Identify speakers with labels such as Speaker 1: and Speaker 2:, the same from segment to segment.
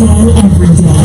Speaker 1: day, every day.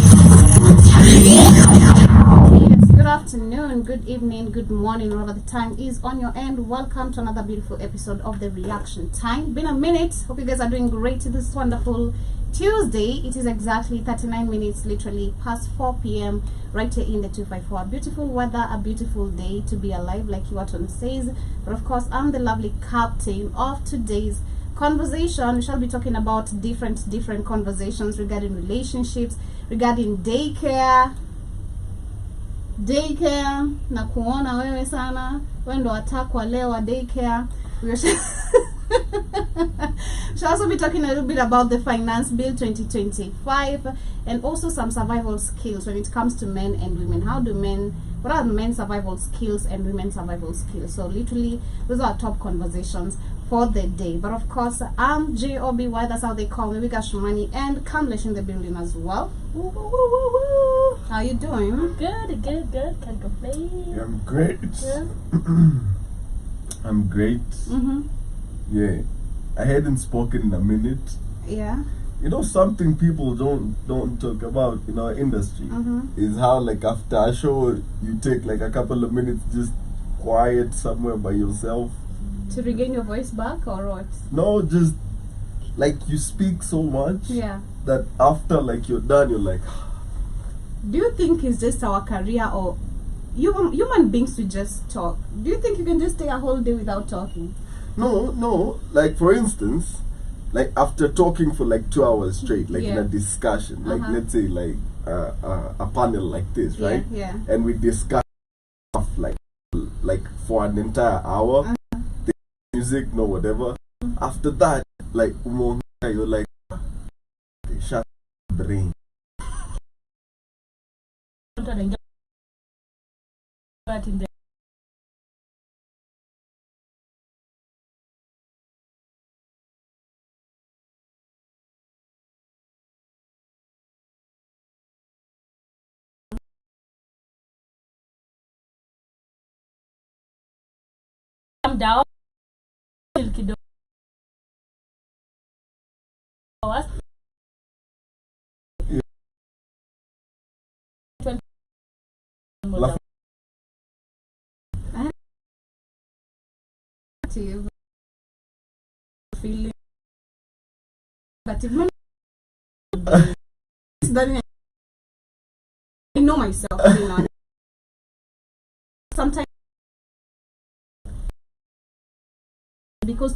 Speaker 2: Yes, good afternoon, good evening, good morning, whatever the time is on your end. Welcome to another beautiful episode of the Reaction Time. Been a minute. Hope you guys are doing great this wonderful Tuesday. It is exactly 39 minutes, literally past 4 p.m. right here in the 254. A beautiful weather, a beautiful day to be alive, like Iwaton says. But of course, I'm the lovely captain of today's conversation. We shall be talking about different conversations regarding relationships, regarding daycare na kuona wewe sana wewe ndo atakwa leo wa daycare. We shall also be talking a little bit about the finance bill 2025 and also some survival skills when it comes to men and women. What are men's survival skills and women's survival skills? So literally those are our top conversations for the day. But of course, I'm JOBY, that's how they call me. We got Shumani and Kamlesh in the building as well. Woo, woo, woo, woo, woo. How you doing?
Speaker 3: Good. Can't complain.
Speaker 4: Yeah, I'm great.
Speaker 3: Yeah.
Speaker 4: I'm great. Yeah. I hadn't spoken in a minute.
Speaker 2: Yeah.
Speaker 4: You know, something people don't talk about in our industry is how, like, after a show you take like a couple of minutes just quiet somewhere by yourself
Speaker 2: To regain your voice back or what?
Speaker 4: no, just like you speak so much
Speaker 2: Yeah.
Speaker 4: that after like you're done you're like
Speaker 2: Do you think it's just our career or human beings to just talk? Do you think you can just stay a whole day without talking?
Speaker 4: no, like for instance, like after talking for like 2 hours straight, like in a discussion, like let's say like a panel like this, right?
Speaker 2: Yeah.
Speaker 4: And we discuss stuff like for an entire hour, the music, no whatever. After that, like you're like, okay, shut the brain.
Speaker 3: Calm down.
Speaker 4: Laugh.
Speaker 2: To you feeling but even I know myself, you know. Sometimes because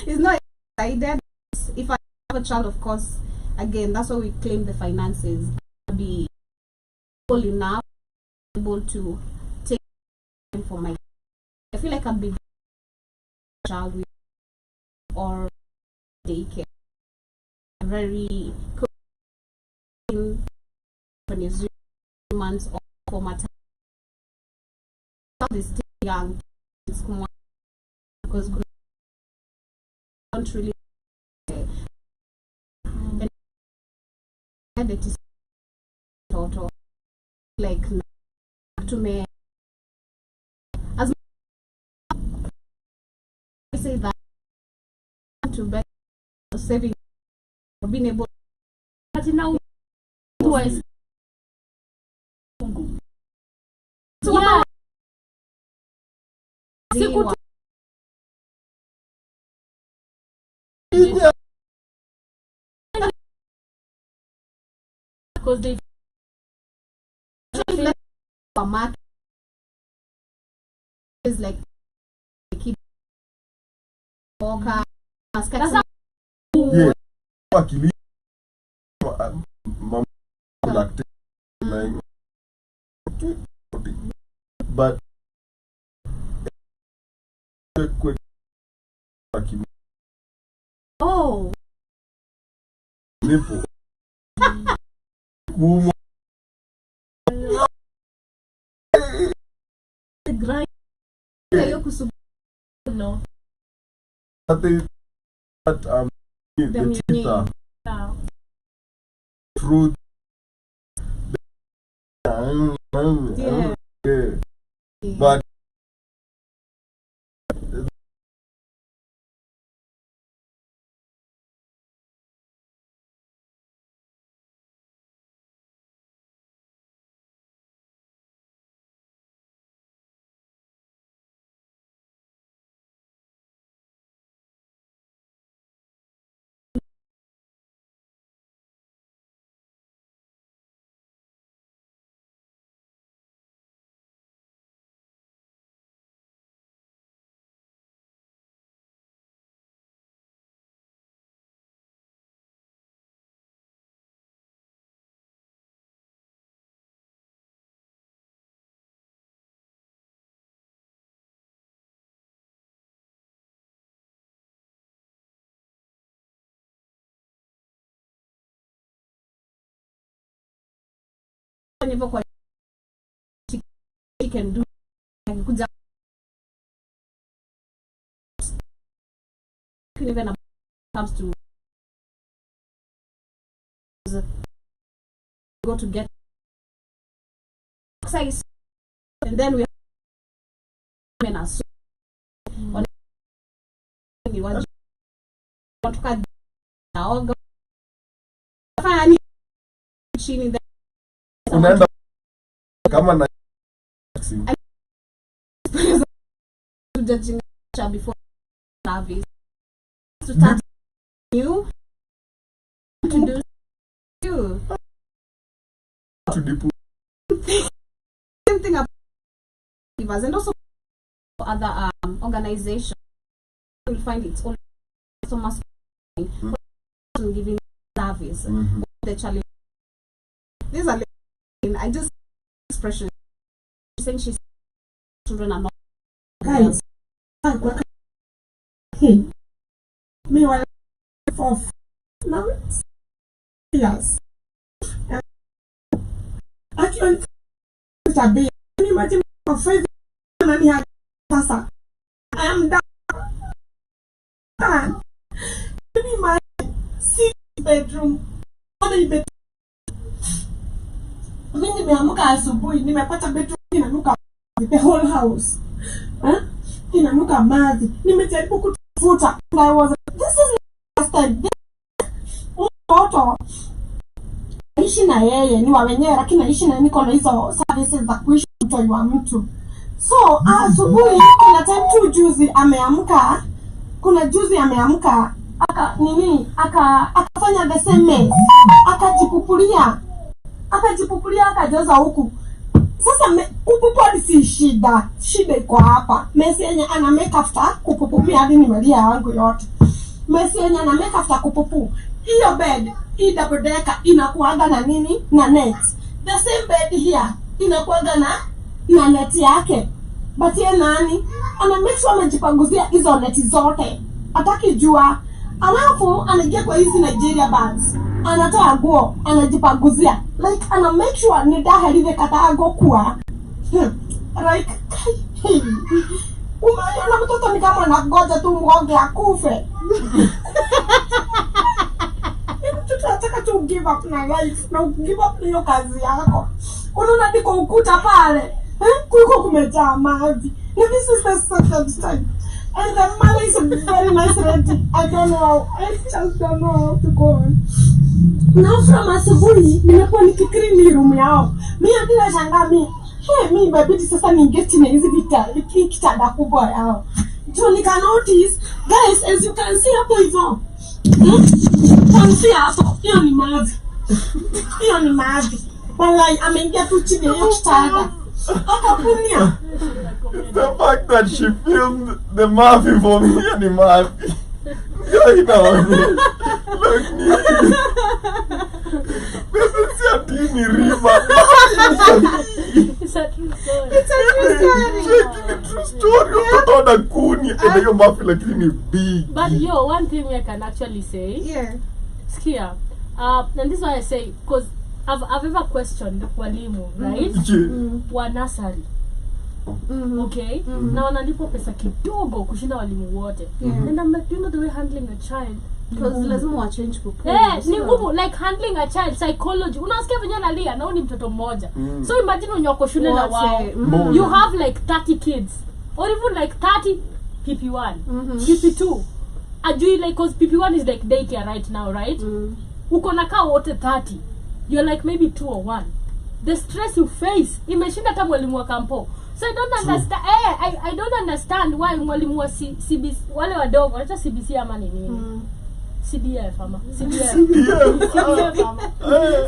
Speaker 2: It's not decided. If I have a child, of course, again, that's why we claim the finances. I'll be able enough, able to take time for my. I feel like I'll be a child with or daycare. Very cool when it's 3 months or 4 months. Child is still young. It's more because we don't really. And it is total like to me as I say that to better saving or being able but now twice so
Speaker 3: yeah. Because they
Speaker 2: market is like keep walker
Speaker 4: yeah, but quick
Speaker 2: oh
Speaker 4: nipple
Speaker 2: the grind
Speaker 3: no.
Speaker 4: that the cheetah
Speaker 3: Yeah.
Speaker 4: fruit
Speaker 2: yeah.
Speaker 4: but
Speaker 2: she can do even comes to go to get size and then we have us on you want to cut now fine chini
Speaker 4: unaenda kama na
Speaker 2: judging before service to start you to do you
Speaker 4: to the
Speaker 2: same thing about and also other organizations will find it also must giving service the challenge these are I just expression saying she's children are not
Speaker 1: guys hey me one for now yes actually it's a bit imagine for 5 money had pasta I am done maybe my 6 bedroom only bed mimi nimeamka asubuhi nimepata bedroom inanuka the whole house inanuka maji nimejaribu kutafuta I was this is last time mtoto ishi na yeye ni wa wenyewe lakini naishi na niko na hizo services za kuishi mtoi wa mtu so asubuhi kuna time tu juzi ameamka kuna juzi ameamka akafanya the same mess akajipupulia akajaza huku Sasa kupupu si shida. Shida iko hapa. Messi yenye ana make after kupupu mimi hadi nimelia yangu yote. Messi yenye ana make after kupupu. Hiyo bed, hii double decker inakuaga na nini? Na net. The same bed here inakuaga na net yake. But yeye nani? Ana make sure amejipanguzia hizo net zote. Hataki jua. Alafu anaingia kwa hizi Nigeria bags. Anatoa nguo, anajipanguzia. Like ana make sure ni daha live katago kwa. Like umeona mtoto ni kama anagoja tu mgonge akufe. Mtoto anataka tu give up na life, na give up hiyo kazi yako. Unaona ndiko ukuta pale. Kuliko kumejaa maji. This is the second time. And the mother is a very nice lady. I don't know. I just don't know how to go on. Now from asubuhi, nimekuwa nikikiri room yao. Mimi bila shangaa mimi babidi sasa ningeti na hizi kitanda kubwa yao. So you can notice, guys, as you can see hapo hivyo. Can see hapo, hiyo ni maji. Hiyo ni maji. Wallahi ameingia tu chini ya kitanda. Akapunia.
Speaker 4: The fact that she filmed the Murphy for me and the Murphy. Yeah, you know. Look, this is a teeny river.
Speaker 3: It's a true story.
Speaker 2: It's a true story.
Speaker 4: It's a true story. You put on a kuni and your Murphy like really big.
Speaker 3: But yo, one thing I can actually say.
Speaker 2: Yeah.
Speaker 3: Skia. And this is why I say, because I've ever questioned walimu, right? Wa nursery. Okay? Na wanalipo pesa kidogo kushinda walimu wote. And I'm like, do you know the way handling a child?
Speaker 2: Because lazima wa change kupu.
Speaker 3: Ni ngumu, like handling a child, psychology. Unasikia venye analia na ni mtoto mmoja. So imagine when you're shule na wao. You have like 30 kids. Or even like 30 PP1. PP2. Ajui like, because PP1 is like daycare right now, right? Uko na kaa wote 30. You're like maybe 2 or 1. The stress you face, imeshinda hata mwalimu wa kampo. So I don't understand. I don't understand why mwalimu wa CBC wale wadogo, acha CBC ama nini? CDF ama CDF ama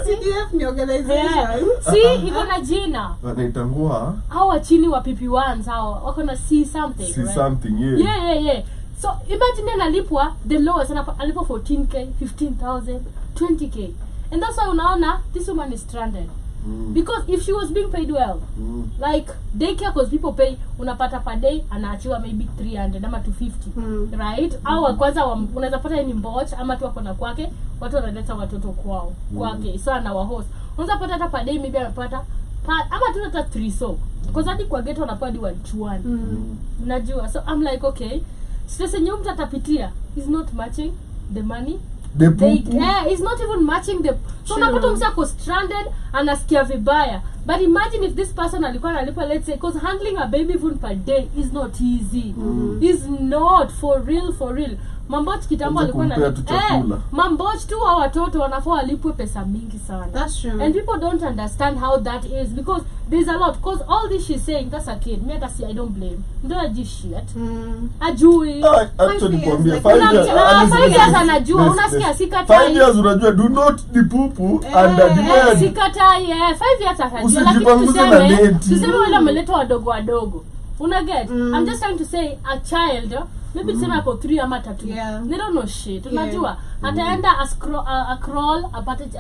Speaker 2: CDF ni organization.
Speaker 3: See, iko na jina.
Speaker 4: Wanaitangua
Speaker 3: Hawa chini wa PP1s hawa wako na C something.
Speaker 4: See something, yeah.
Speaker 3: Yeah. So imagine analipwa the lowest analipwa 14k, 15,000, 20k. And that's why unaona this woman is stranded. Because if she was being paid well, like daycare, because people pay, unapata per day anaachiwa maybe 300 ama 250, right? Au kwanza unaweza pata ni mboch ama tu wako na kwake, watu wanaleta watoto kwao kwake, so ana wa host. Unaweza pata hata per day maybe anapata ama tu hata 3 so. Because hadi kwa ghetto wanapata di wachuani. Unajua, so I'm like okay, stress yenyewe mtu atapitia is not matching the money. It's not even matching the. So unapata msako stranded, anasikia vibaya. But imagine if this person alikuwa analipa, let's say, because handling a baby even per day is not easy. Is not for real. Mamboch kitambo alikuwa na mamboch tu wa watoto wanafaa walipwe pesa mingi sana.
Speaker 2: That's true.
Speaker 3: And people don't understand how that is, because there's a lot. Because all this she's saying, that's a kid. Me I don't blame. Don't do shit. Ajui.
Speaker 4: Actually, 5 years.
Speaker 3: 5 years anajua. Unasikia sikatai.
Speaker 4: 5 years unajua, do not be pupu and demand.
Speaker 3: Sikatai. 5 years atajua. Lakini tuseme wale wameleta wadogo. Una get? I'm just trying to say a child, maybe tuseme ako 3 ama 3. They don't know shit. Unajua? Ataenda a crawl,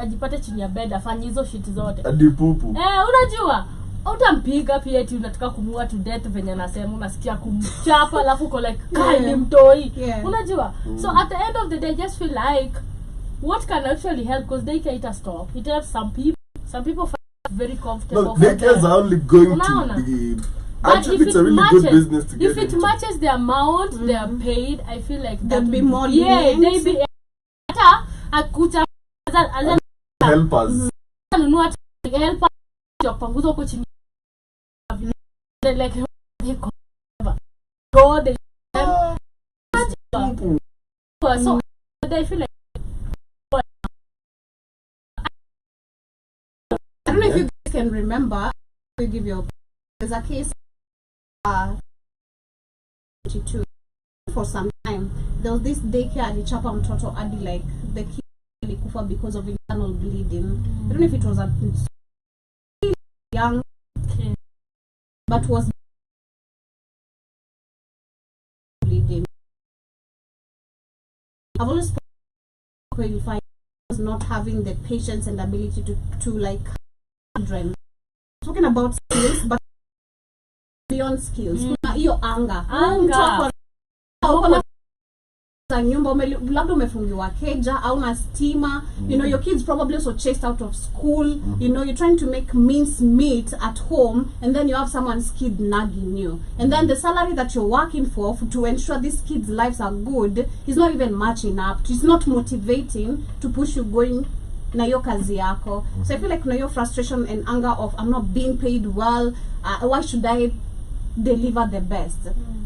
Speaker 3: ajipate chini ya bed, afanye hizo shit zote.
Speaker 4: Adi pupu.
Speaker 3: Unajua? Utampiga pia eti unataka kumua to death venye anasema, unasikia kumchapa alafu uko like kali mtoi. Unajua? So at the end of the day, just feel like what can actually help, because they can't stop. It helps some people. Some people find it very comfortable.
Speaker 4: No, daycares are only going to be. Actually, it's a really good business to get
Speaker 3: into. If it matches the amount they are paid, I feel like
Speaker 2: they'll be more
Speaker 3: lenient. Yeah, they be akuta
Speaker 4: helpers.
Speaker 3: Nunua helper kupunguza huko chini. Like go they so I feel like
Speaker 2: I don't know if you guys can remember. We give you there's a case 22 for some time. There was this daycare alichapa mtoto hadi like the kid alikufa because of internal bleeding. I don't know if it was a young but was bleeding. I've always qualified as not having the patience and ability to like children. Talking about skills, but beyond skills. Kuna hiyo anger. Nyumba labda umefungiwa keja au na stima, you know, your kids probably also chased out of school, you know, you're trying to make mince meat at home, and then you have someone's kid nagging you, and then the salary that you're working for to ensure these kids' lives are good is not even matching up. It's not motivating to push you going na hiyo kazi yako. So I feel like kuna hiyo frustration and anger of I'm not being paid well, why should I deliver the best?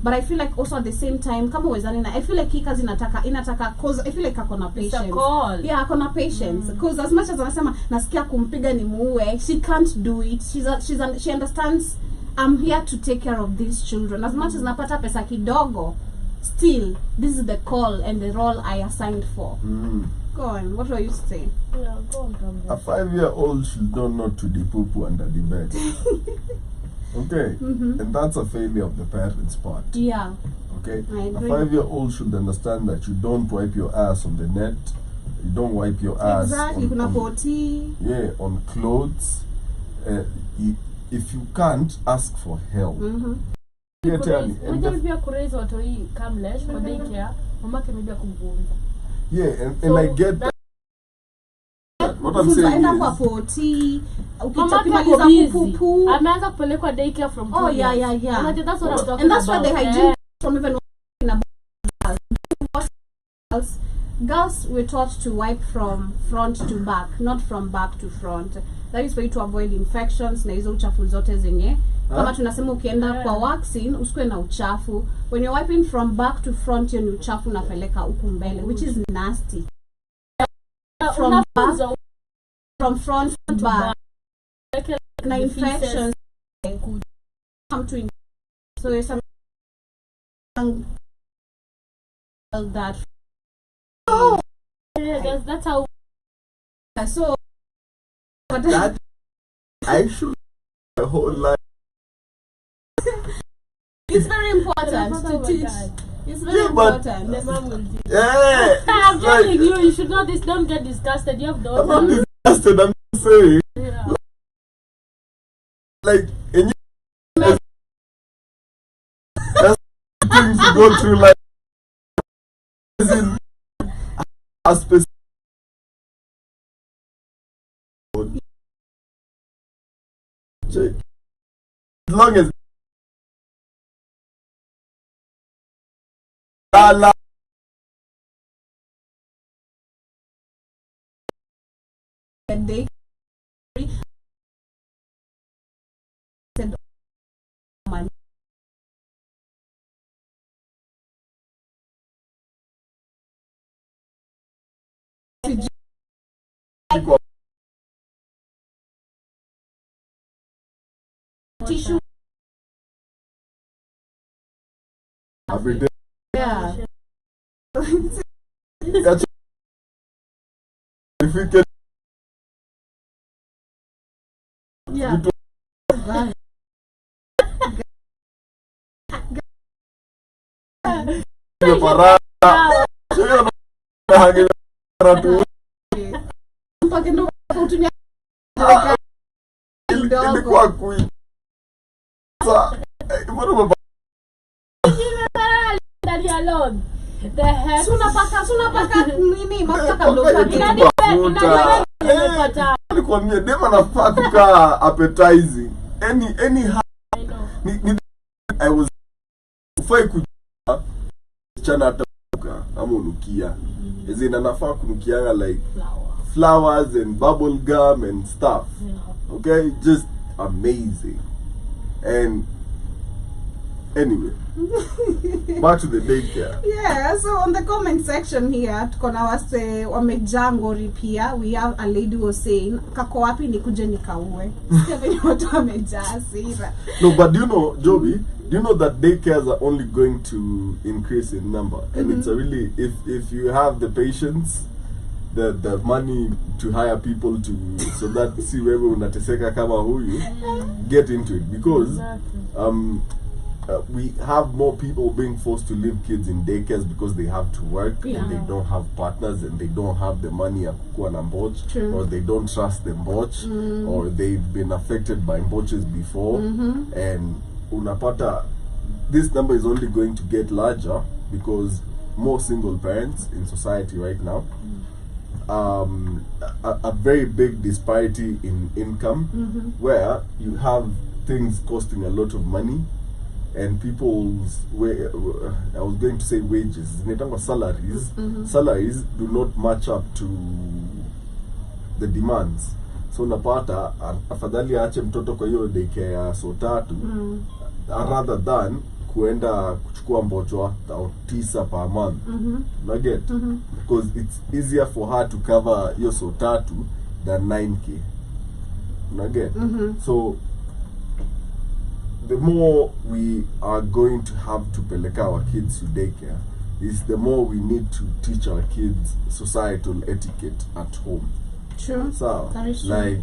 Speaker 2: But I feel like also at the same time kama wezani na I feel like hii kazi inataka cause I feel like akona patience. Yeah, akona patience. Cause as much as anasema nasikia kumpiga ni muue, she can't do it. She understands I'm here to take care of these children. As much as napata pesa kidogo, still this is the call and the role I assigned for. Go on, what were you saying?
Speaker 3: Yeah, go on,
Speaker 4: A 5-year-old should know not to de-poo-poo under the bed. Okay, and that's a failure of the parents' part.
Speaker 2: Yeah.
Speaker 4: Okay,
Speaker 2: I
Speaker 4: a
Speaker 2: agree.
Speaker 4: 5-year-old should understand that you don't wipe your ass on the net, you don't wipe your ass
Speaker 2: Exactly, kuna poti.
Speaker 4: on clothes. If you can't, ask for help.
Speaker 3: Maybe kureza watoi kamlesh kwa daycare, mamake maybe kumfunza.
Speaker 4: Yeah, and I get that. What I'm saying
Speaker 2: Enda kwa
Speaker 4: is,
Speaker 2: poti,
Speaker 3: Ukimaliza kupupu, ameanza kupelekwa daycare from 2
Speaker 2: oh
Speaker 3: years.
Speaker 2: yeah.
Speaker 3: And that's what I'm talking
Speaker 2: And that's
Speaker 3: about.
Speaker 2: why the hygiene from even girls. Girls were taught to wipe from front to back, not from back to front. That is for you to avoid infections na hizo uchafu zote zenye. Kama tunasema ukienda kwa waxing usikue na uchafu. When you're wiping from back to front, hiyo ni uchafu unapeleka huku mbele, which is nasty. From front to back. Na infections come to so there's some that
Speaker 3: that's how
Speaker 2: so but
Speaker 4: that I should my whole life.
Speaker 2: it's very important to teach. It's very
Speaker 4: but
Speaker 2: important.
Speaker 3: the mom will do.
Speaker 4: Yeah,
Speaker 3: I'm telling you, you should know this. Don't get disgusted. You have
Speaker 4: I'm not
Speaker 3: the
Speaker 4: disgusted. I'm just saying,
Speaker 3: yeah.
Speaker 4: like, and you that's things to go through, like, as in a specific. Check. As long as
Speaker 2: They said tissue.
Speaker 4: every day.
Speaker 2: Yeah.
Speaker 4: Catch if we can
Speaker 2: Yeah.
Speaker 4: ilikuwa kui
Speaker 3: Daddy alone. The heck.
Speaker 2: Suna paka nini mafuta
Speaker 4: alikuwa mie dema nafaa kukaa appetizing any
Speaker 3: I know.
Speaker 4: I was ufai kujua chana atakuka ama unukia ezina nafaa kunukianga like flowers and bubble gum and stuff. Okay, just amazing. And anyway, back to the daycare.
Speaker 2: Yeah, so on the comment section here tuko na wase wamejaa ngori pia. We have a lady who was saying kako wapi nikuje nikaue. Sikia venye watu wamejaa hasira.
Speaker 4: No, but do you know, Joby, do you know that daycares are only going to increase in number? And it's a really, if you have the patience the money to hire people to so that si wewe unateseka kama huyu, get into it, because we have more people being forced to leave kids in daycares because they have to work and they don't have partners and they don't have the money ya kukuwa na mboch, or they don't trust the mboch, or they've been affected by mboches before, and unapata this number is only going to get larger because more single parents in society right now. A very big disparity in income, where you have things costing a lot of money, and people's I was going to say wages, salaries, salaries do not match up to the demands. So unapata afadhali aache mtoto kwa hiyo daycare ya so tatu, rather than kuenda kuchukua mbocho 9 per month. Because it's easier for her to cover hiyo so tatu than 9k. So the more we are going to have to peleka our kids to daycare, is the more we need to teach our kids societal etiquette at home.
Speaker 2: True.
Speaker 4: So,
Speaker 2: that is true.
Speaker 4: like,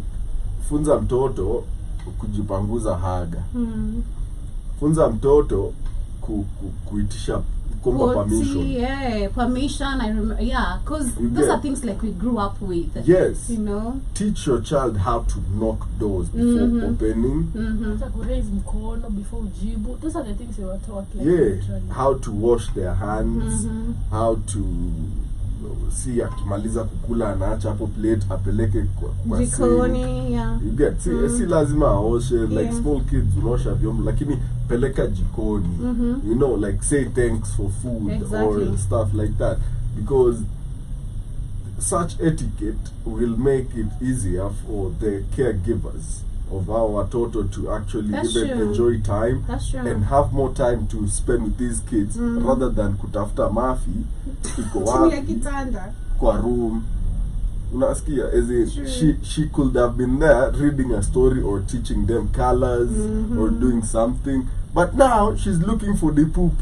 Speaker 4: funza mtoto kujipanguza haga. Funza mtoto kuitisha kuomba permission.
Speaker 2: Yeah, permission. I remember. Yeah, because those are things like we grew up with.
Speaker 4: Yes.
Speaker 2: You know.
Speaker 4: Teach your child how to knock doors before opening.
Speaker 3: Before ujibu. Those are the things they were taught. Like,
Speaker 4: yeah. How to wash their hands. How to si akimaliza kukula anaacha hapo plate apeleke kwa
Speaker 2: jikoni. Yeah.
Speaker 4: You get si lazima aoshe, like small kids unaosha vyombo, lakini peleka jikoni. You know, like say thanks for food or stuff like that, because such etiquette will make it easier for the caregivers of our watoto to actually enjoy time and have more time to spend with these kids, rather than kutafuta mafi iko wapi kwa room. Unasikia, as in she could have been there reading a story or teaching them colors or doing something, but now she's looking for the poop.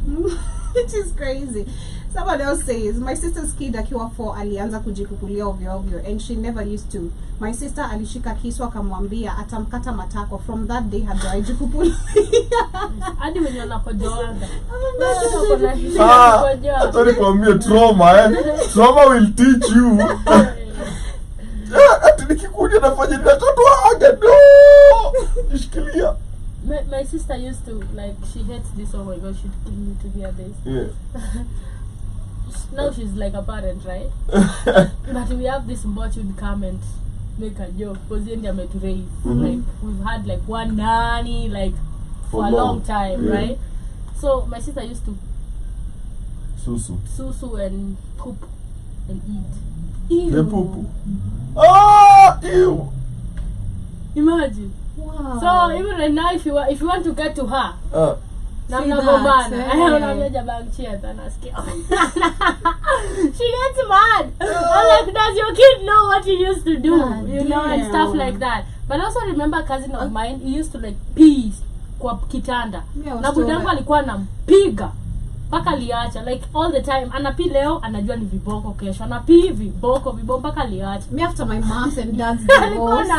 Speaker 2: Which is crazy. Someone else says, my sister's kid akiwa 4 alianza kujikukulia ovyo ovyo, and she never used to. My sister alishika kisu akamwambia atamkata matako. From that day hajajikukulia.
Speaker 3: Hadi wenye wanakojoanga.
Speaker 4: Atori kwambie trauma, trauma will teach you. Ati nikikuja nafanya natoto haga do. Ishikilia.
Speaker 3: My sister used to, like, she hates this, oh my god, she'd kill me to hear this.
Speaker 4: Yeah.
Speaker 3: Now she's like a parent, right? But we have this much would come and make a joke, because then they're to raise. Like, we've had like one nanny, like, for a long time, right? So my sister used to susu and poop and eat.
Speaker 2: Ew.
Speaker 4: The poop. Ah, ew.
Speaker 3: Imagine.
Speaker 2: Wow.
Speaker 3: So even right now, if you want to get to her, she gets mad. I'm like, does your kid know what he used to do? You know, and stuff like that. But also remember, a cousin of mine, he used to like pee kwa kitanda. Na budangu alikuwa anampiga mpaka liacha, like all the time. Anapi leo anajua ni viboko, kesho anapi viboko mpaka liacha.
Speaker 2: Me after my mom's and dad's divorce.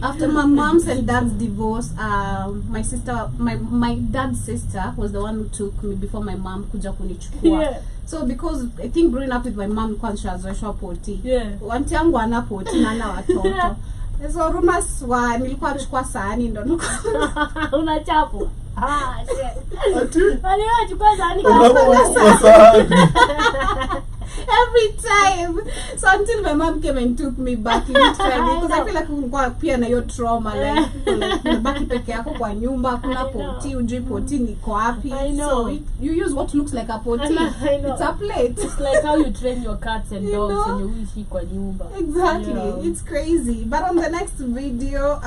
Speaker 3: After
Speaker 2: my mom's and dad's divorce, my sister, my dad's sister was the one who took me before my mom kuja kunichukua.
Speaker 3: Yeah.
Speaker 2: So because I think growing up with my mom kwanza zoeshwa poti.
Speaker 3: Yeah.
Speaker 2: Wanti yangu ana poti na ana watoto. So rumors wa nilikuwa nachukua sahani ndo nuko.
Speaker 3: Unachapo. Ah, shit.
Speaker 4: Ati?
Speaker 3: Aliachukua sahani
Speaker 2: every time. So until my mom came and took me back literally, because I feel like kulikuwa pia na hiyo trauma, like baki peke yako kwa nyumba, kuna poti, ujui poti niko wapi. So you use what looks like a poti.
Speaker 3: I know.
Speaker 2: It's a plate.
Speaker 3: It's like how you train your cats and dogs when you wish kwa nyumba.
Speaker 2: Exactly.
Speaker 3: Yeah.
Speaker 2: It's crazy. But on the next video,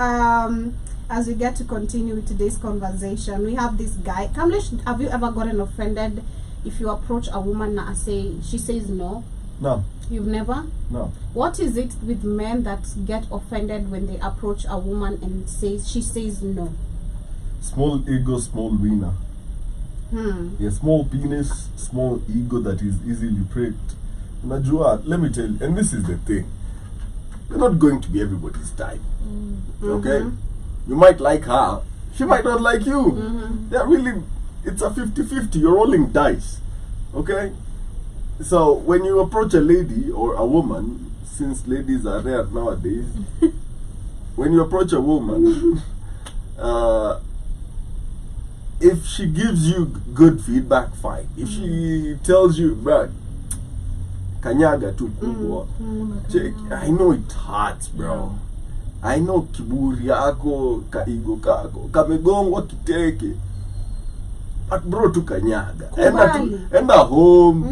Speaker 2: as we get to continue with today's conversation, we have this guy. Kamlesh, have you ever gotten offended if you approach a woman and she says no?
Speaker 4: No.
Speaker 2: You've never?
Speaker 4: No.
Speaker 2: What is it with men that get offended when they approach a woman and she says no?
Speaker 4: Small ego, small winner. Yeah, small penis, small ego that is easily pricked. Najua, let me tell you, and this is the thing. You're not going to be everybody's type. Okay? You might like her, she might not like you. They're really, it's a 50-50, you're rolling dice. Okay? So when you approach a lady or a woman, since ladies are rare nowadays, when you approach a woman, if she gives you good feedback, fine. If she tells you, bro, kanyaga tu kubwa, I know it hurts, bro. I know kiburi yako, kaigo kako, kamegongwa kiteke. But bro, tu kanyaga. Enda home.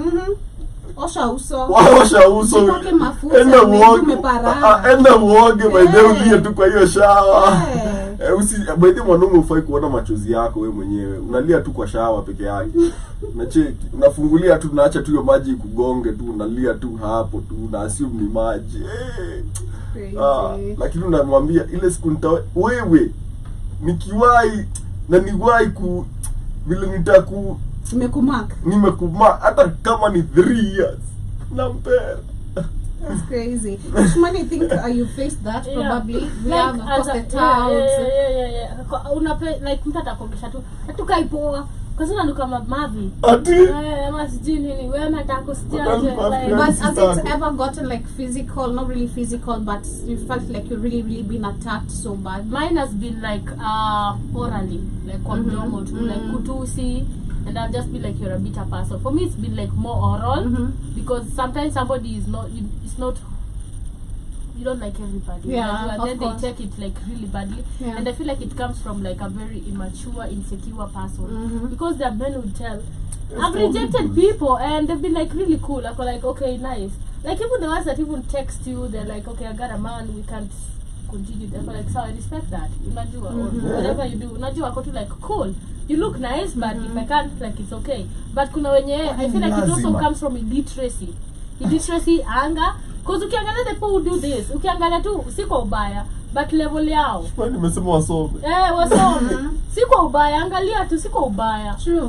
Speaker 1: Osha uso.
Speaker 4: Osha uso.
Speaker 1: Jipake mafuta.
Speaker 4: Enda uoge by ulie tu kwa hiyo shower. By mwanaume ufai kuona machozi yako wewe mwenyewe. Unalia tu kwa shower peke yake. Unacheki, unafungulia tu, unaacha tu hiyo maji kugonge tu, unalia tu hapo tu, na assume ni maji. Lakini unamwambia ile siku wewe nikiwahi na niwahi vile nimekumark hata kama ni 3 years nampera.
Speaker 1: That's crazy. Shmani, think you faced that probably. We
Speaker 3: like,
Speaker 1: have posted towels.
Speaker 3: Unape like mtu atakongesha tu atukaipoa kasi unanuka mavi
Speaker 4: Ati
Speaker 3: ama sijui nini wewe unataka kusikia
Speaker 1: But has it ever gotten like physical, not really physical, but you felt like you've really been attacked so bad?
Speaker 3: Mine has been like orally, like kwa mdomo tu, like kutusi, and I'll just be like, you're a bitter person. For me it's been like more oral, because sometimes somebody is not, it's not, you don't like everybody, and then they take it like really badly, and I feel like it comes from like a very immature, insecure person, because there are men who tell, I've rejected people and they've been like really cool, like okay, nice, like even the ones that even text you, they're like, okay, I got a man, we can't continue, they're like, so I respect that, unajua, or whatever you do, unajua, ako tu like, cool, you look nice, but if I can't, like, it's okay. But kuna wenye, I feel like it also comes from illiteracy, anger, because ukiangalia the people who do this, ukiangalia tu si kwa ubaya, but level yao.
Speaker 4: Kwani nimesema wasome.
Speaker 3: Wasome. Si kwa ubaya, angalia tu si kwa ubaya.
Speaker 1: True.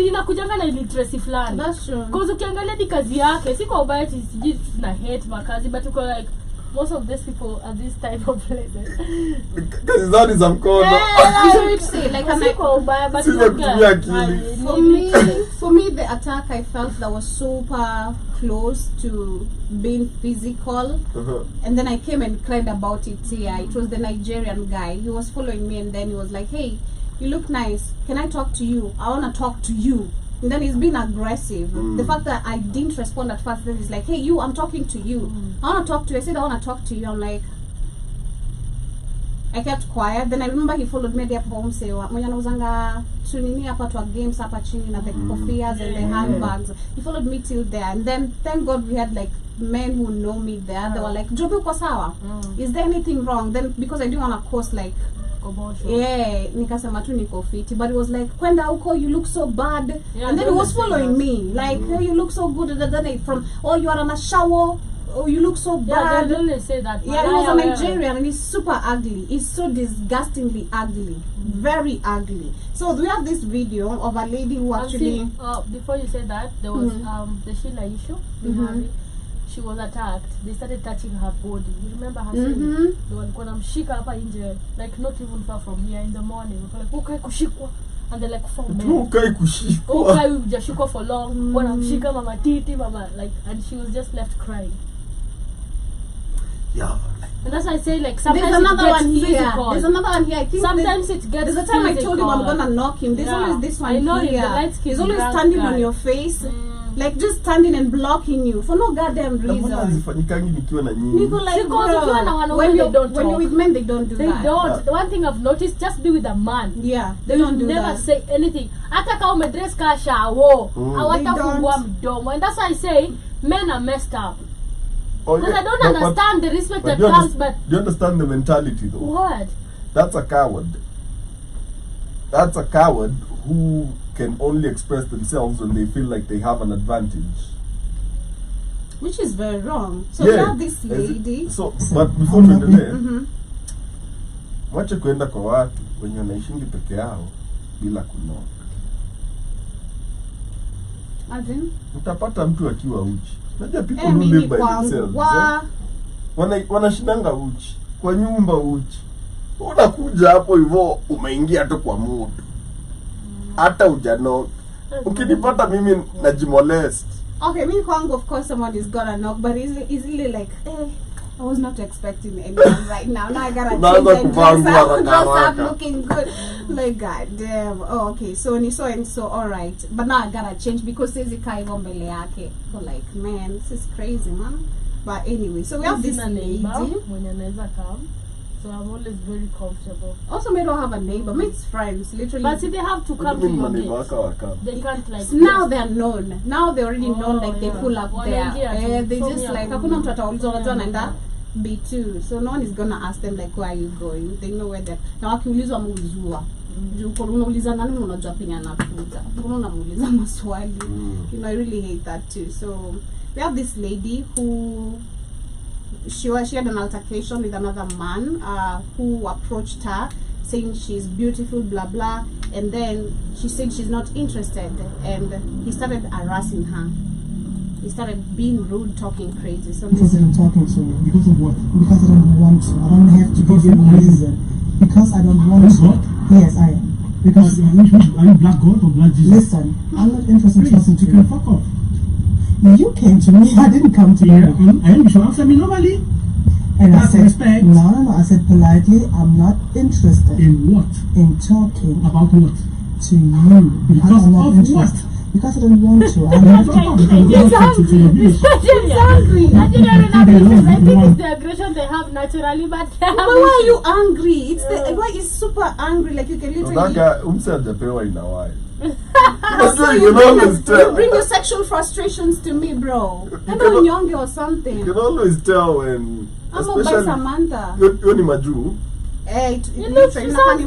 Speaker 3: Inakujanga na illiteracy fulani.
Speaker 1: That's true.
Speaker 3: Because ukiangalia di kazi yake, si kwa ubaya sijui tuna hate makazi, but uko like most of these people are this type of places.
Speaker 4: Kazi zani za mkono.
Speaker 1: Like
Speaker 3: si kwa ubaya, but
Speaker 1: for me the attack I felt that was super close to being physical, and then I came and cried about it here. It was the Nigerian guy. He was following me, and then he was like, hey, you look nice, can I talk to you? I want to talk to you. And then he's been aggressive. The fact that I didn't respond at first, then he's like, hey, you, I'm talking to you. I want to talk to you. I said, I want to talk to you. I'm like, I kept quiet. Then I remember he followed me there home, say, mwenye anauzanga tunini hapa twa games hapa chini na the kofias and the handbags. He followed me till there, and then thank God we had like men who know me there. They were like, Jobi uko sawa? Is there anything wrong? Then because I didn't want to cause like nikasema tu niko fiti, but it was like, kwenda huko, you look so bad, and then he was following me like, oh, you look so good, and then from, oh, you are on a shower, oh, you look so bad.
Speaker 3: They only say that.
Speaker 1: He was a Nigerian, and he's super ugly. He's so disgustingly ugly, very ugly. So we have this video of a lady who actually.
Speaker 3: Before you say that, there was the Sheila issue. She was attacked. They started touching her body. You remember her saying, they were gonna mshika hapa nje, like not even far from here in the morning. We're like, okay, kushikwa. And they're like, 4 men.
Speaker 4: Okay, kushikwa.
Speaker 3: Okay, we've just shikwa for long. Wana mshika mama titi, mama, like, and she was just left crying.
Speaker 4: Yeah.
Speaker 3: And that's why I say, like, sometimes
Speaker 1: there's another one here.
Speaker 3: physical.
Speaker 1: There's another one here. I think
Speaker 3: sometimes it gets.
Speaker 1: There's a time I told him I'm gonna knock him. There's always this one here. He's always standing on your face. Like just standing and blocking you for no goddamn reason.
Speaker 4: Nikiwa na nyinyi.
Speaker 1: Niko like,
Speaker 3: when
Speaker 1: you're with men, they don't do that.
Speaker 3: They don't. The one thing I've noticed, just be with a man.
Speaker 1: Yeah, they don't do
Speaker 3: never
Speaker 1: that.
Speaker 3: say anything. Hata kama umedress ka shawo, hawatafungua mdomo. And that's why I say men are messed up. Because I don't understand the respect that comes, but
Speaker 4: do you understand the mentality though?
Speaker 3: What?
Speaker 4: That's a coward. That's a coward who can only express themselves when they feel like they have an advantage.
Speaker 1: Which is very wrong. So we have this lady.
Speaker 4: So, but before we endelee, wacha kuenda kwa watu wenye wanaishingi peke yao bila kunoka.
Speaker 1: As in?
Speaker 4: Utapata mtu akiwa uchi. Unajua people who
Speaker 2: mimi
Speaker 4: live by
Speaker 2: kwangu
Speaker 4: themselves.
Speaker 2: wa
Speaker 4: Wanashindanga uchi kwa nyumba uchi. Unakuja hapo hivyo umeingia tu kwa mood. Hata ujano. Ukinipata mimi najimolest.
Speaker 2: Okay, me kwangu, of course someone is gonna knock, but is really like, I was not expecting anyone right now. Now I gotta change and dress up looking good. Like, god damn. Oh, okay. So ni so and so, alright. But now I gotta change because says hivyo mbele yake. So like, man, this is crazy, man. But anyway, so we have this lady.
Speaker 3: When anaweza come. So I'm always very comfortable.
Speaker 2: Also, we don't have a neighbor. It's friends, literally.
Speaker 3: But if they have to come to your gate, they can't like.
Speaker 2: Now they're known. Now they already known. Like they pull up there. They just like hakuna mtu atauliza unajua naenda B2. So no one is gonna ask them like, where are you going? They know where they're. Na wakiulizwa muuzua. Uko unauliza nani unajua pia anakuja. Uko unamuuliza maswali. You know, I really hate that too. So we have this lady who she had an altercation with another man who approached her saying she's beautiful, blah blah, and then she said she's not interested, and he started harassing her. He started being rude, talking crazy. So
Speaker 5: because I'm talking to you. Because of what? Because I don't want to. I don't have to give you a reason. Because I don't want to. Yes, I am. Because
Speaker 6: are you black God or black Jesus?
Speaker 5: Listen, I'm not interested in talking to
Speaker 6: you.
Speaker 5: You
Speaker 6: Can fuck off.
Speaker 5: You came to me. I didn't come to you.
Speaker 6: You should answer me normally.
Speaker 5: And I said,
Speaker 6: respect.
Speaker 5: No. I said politely, I'm not interested.
Speaker 6: In what?
Speaker 5: In talking.
Speaker 6: About what?
Speaker 5: To you.
Speaker 6: Because
Speaker 5: I'm not
Speaker 6: of
Speaker 5: interested.
Speaker 6: what?
Speaker 5: Because I don't want to. I'm
Speaker 3: He's
Speaker 5: not
Speaker 3: angry. I think it's the aggression they have naturally, but
Speaker 2: why are you angry? It's the why is super angry. Like you can literally.
Speaker 4: Umsejapewa inawai.
Speaker 2: So you bring your sexual frustrations to me, bro. I'm not young or something.
Speaker 4: You can always tell when.
Speaker 2: I'm not by Samantha.
Speaker 4: You're ni Maju.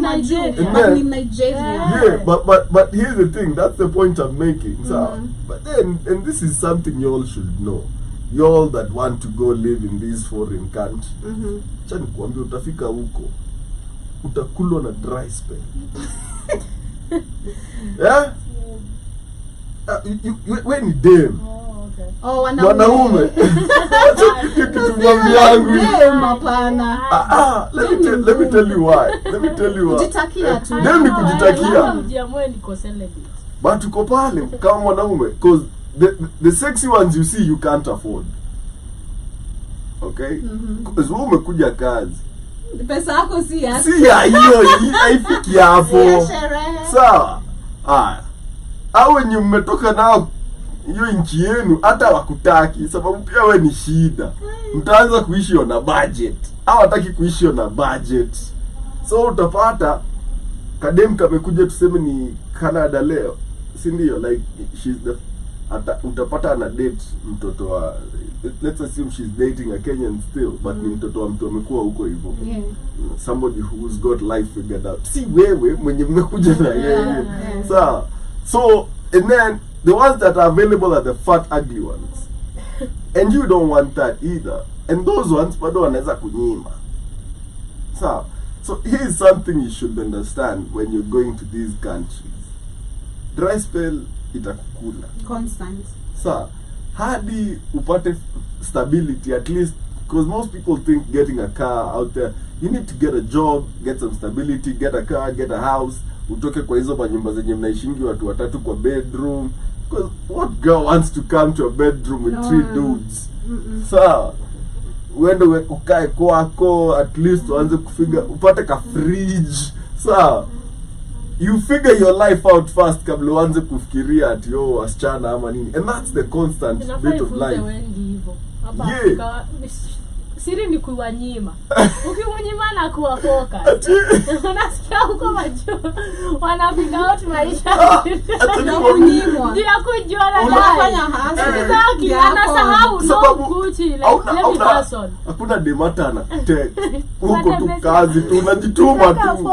Speaker 2: Nigeria.
Speaker 4: Yeah, but here's the thing. That's the point I'm making. So, but then, and this is something you all should know. You all that want to go live in these foreign countries. Acha nikwambie utafika huko. Utakulwa na dry spell. Yeah? When you damn.
Speaker 2: Oh,
Speaker 4: wanaume. Let me tell you why.
Speaker 2: Kujitakia tu.
Speaker 4: Then kujitakia. But tuko pale kama mwanaume because the sexy ones you see you can't afford. Okay? Because wewe umekuja kazi.
Speaker 2: Pesa yako si ya.
Speaker 4: Si ya hiyo haifiki hapo. Sawa. Au wenye mmetoka nao hiyo nchi yenu hata wakutaki sababu pia we ni shida. Mtaanza kuishi on a budget. Au hataki kuishi on a budget. So utapata kadem kamekuja tuseme ni Canada leo. Si ndio? Like she's the utapata ana date mtoto wa, let's assume she's dating a Kenyan still, but ni mtoto wa mtu amekuwa huko hivyo. Somebody who's got life figured out. Si wewe mwenye mmekuja na yeye. Sawa. So and then the ones that are available are the fat ugly ones. And you don't want that either. And those ones bado wanaweza kunyima. So here is something you should understand when you're going to these countries. Dry spell itakukula.
Speaker 2: Constant.
Speaker 4: Hadi upate stability at least, because most people think getting a car out there, you need to get a job, get some stability, get a car, get a house, utoke kwa hizo manyumba zenye mnaishingi watu watatu kwa bedroom. Because what girl wants to come to a bedroom with 3 dudes? Uende ukae kwako, at least uanze kufiga, upate ka fridge. You figure your life out first kabla uanze kufikiria ati wasichana ama nini. And that's the constant bit of life.
Speaker 3: Yeah. Siri ni kuwanyima. Ukimunyima na kuwa focus. Unasikia huko majuu. Wanapiga out maisha.
Speaker 2: Kunyimwa.
Speaker 3: Ndio kujua na
Speaker 2: unafanya hasa.
Speaker 3: Exactly. Anasahau no Gucci like every person.
Speaker 4: Hakuna demata na huko tu kazi tu unajituma tu.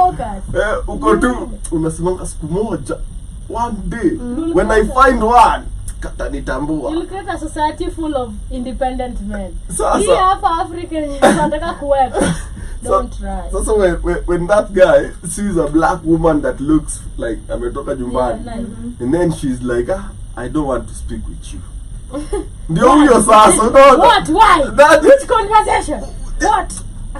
Speaker 4: Uko tu unasimanga siku moja. One day when I find one katanitambua.
Speaker 3: You'll create a society full of independent men. Here hapa African wanataka kuwepo. Don't try.
Speaker 4: So when that guy sees a black woman that looks like ametoka nyumbani, and then she's like, I don't want to speak with you. Ndio huyo sasa unaona.
Speaker 3: What? Why?
Speaker 4: That
Speaker 3: Which conversation? What?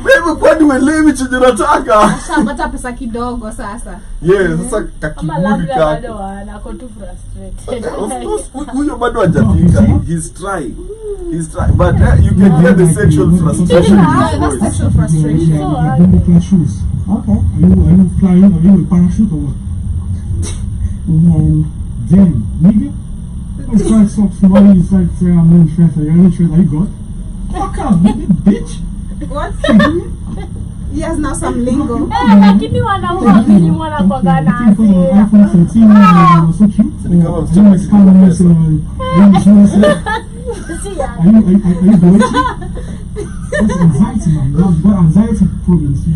Speaker 4: Wewe kwani uelewi chenye nataka?
Speaker 2: Shapata pesa kidogo sasa.
Speaker 4: Yeah, sasa
Speaker 3: Ama
Speaker 4: kakiburi
Speaker 3: labda
Speaker 4: kake.
Speaker 3: bado ako too frustrated.
Speaker 4: Of course, huyo bado hajafika. He's trying. But you can hear the sexual frustration in
Speaker 2: Yeah,
Speaker 4: his
Speaker 2: that's
Speaker 4: voice.
Speaker 2: sexual frustration.
Speaker 3: So,
Speaker 6: Are you making shoes?
Speaker 5: Okay.
Speaker 6: Are you flying? Are you a parachute or what? Damn, nigga. Don't try to stop smiling. You start saying I'm not interested. You're not interested. Are you God? Fuck up, bitch.
Speaker 2: What? He has now some lingo.
Speaker 3: Lakini wanaume vile wanakuwa na
Speaker 6: iPhone 13 was so cute.
Speaker 4: Ni kama msichana
Speaker 6: Are you going That's anxiety, man. You've got anxiety problems.
Speaker 4: She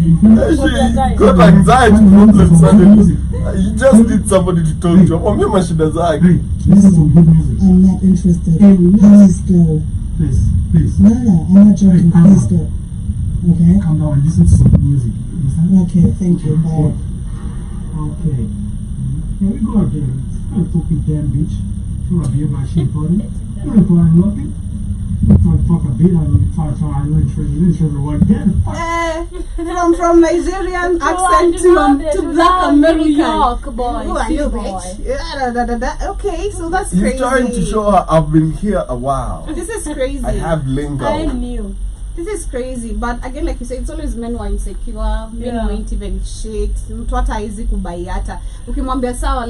Speaker 4: got anxiety problems suddenly. You just need somebody to talk to. Mwambie mashida zake.
Speaker 6: Hey, listen to good music.
Speaker 5: I'm not interested. Please go.
Speaker 6: Please.
Speaker 5: No, I'm not joking. Please go. Okay?
Speaker 6: Calm down and listen to some good music. Understand?
Speaker 5: Okay, thank you. Bye.
Speaker 6: Okay. Yeah, we go out there. Don't talk with damn bitch. You wanna be a machine party? You ain't partying nothing. You talk a bit and talk I know it's what again.
Speaker 2: From Nigerian accent to Black
Speaker 3: New
Speaker 2: American.
Speaker 3: York boy.
Speaker 2: Who are
Speaker 3: City
Speaker 2: you,
Speaker 3: boy.
Speaker 2: bitch? Yeah, okay, so that's
Speaker 4: He's
Speaker 2: crazy.
Speaker 4: trying to show her I've been here a while.
Speaker 2: This is crazy.
Speaker 4: I have lingo.
Speaker 3: I knew.
Speaker 2: This is crazy, but again, like you said, it's always men who are insecure, men
Speaker 3: Yeah.
Speaker 2: who ain't even shit. Mtu hata haizi kubai hata. Ukimwambia sawa,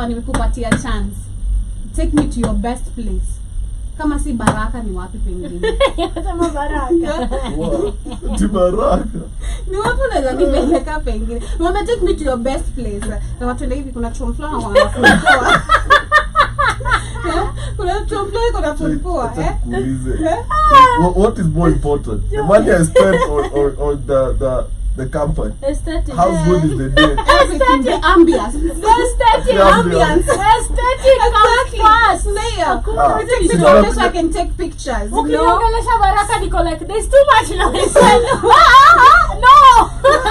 Speaker 2: nimekupatia chance. Take me to your best place. Kama si Baraka ni wapi pengine?
Speaker 3: Sema Baraka.
Speaker 4: Wow. Tibaraka.
Speaker 2: Ni wapi unaweza nipeleka pengine? Mwambie take me to your best place. Na watu hivi kuna chomfla wanafungua. Kuna chomfla kuna fungua,
Speaker 4: Acha nikuulize. What is more important? The money I spent or the company?
Speaker 3: Aesthetic.
Speaker 4: How good is the date?
Speaker 2: everything, the ambience.
Speaker 3: Aesthetic.
Speaker 2: Ambience.
Speaker 3: Aesthetic comes first.
Speaker 2: Slayer.
Speaker 4: Ah,
Speaker 2: Take me
Speaker 4: she's
Speaker 2: to a
Speaker 4: not-
Speaker 2: place where I can take pictures. No.
Speaker 3: Ukiongelesha Baraka niko like there's too much noise. No.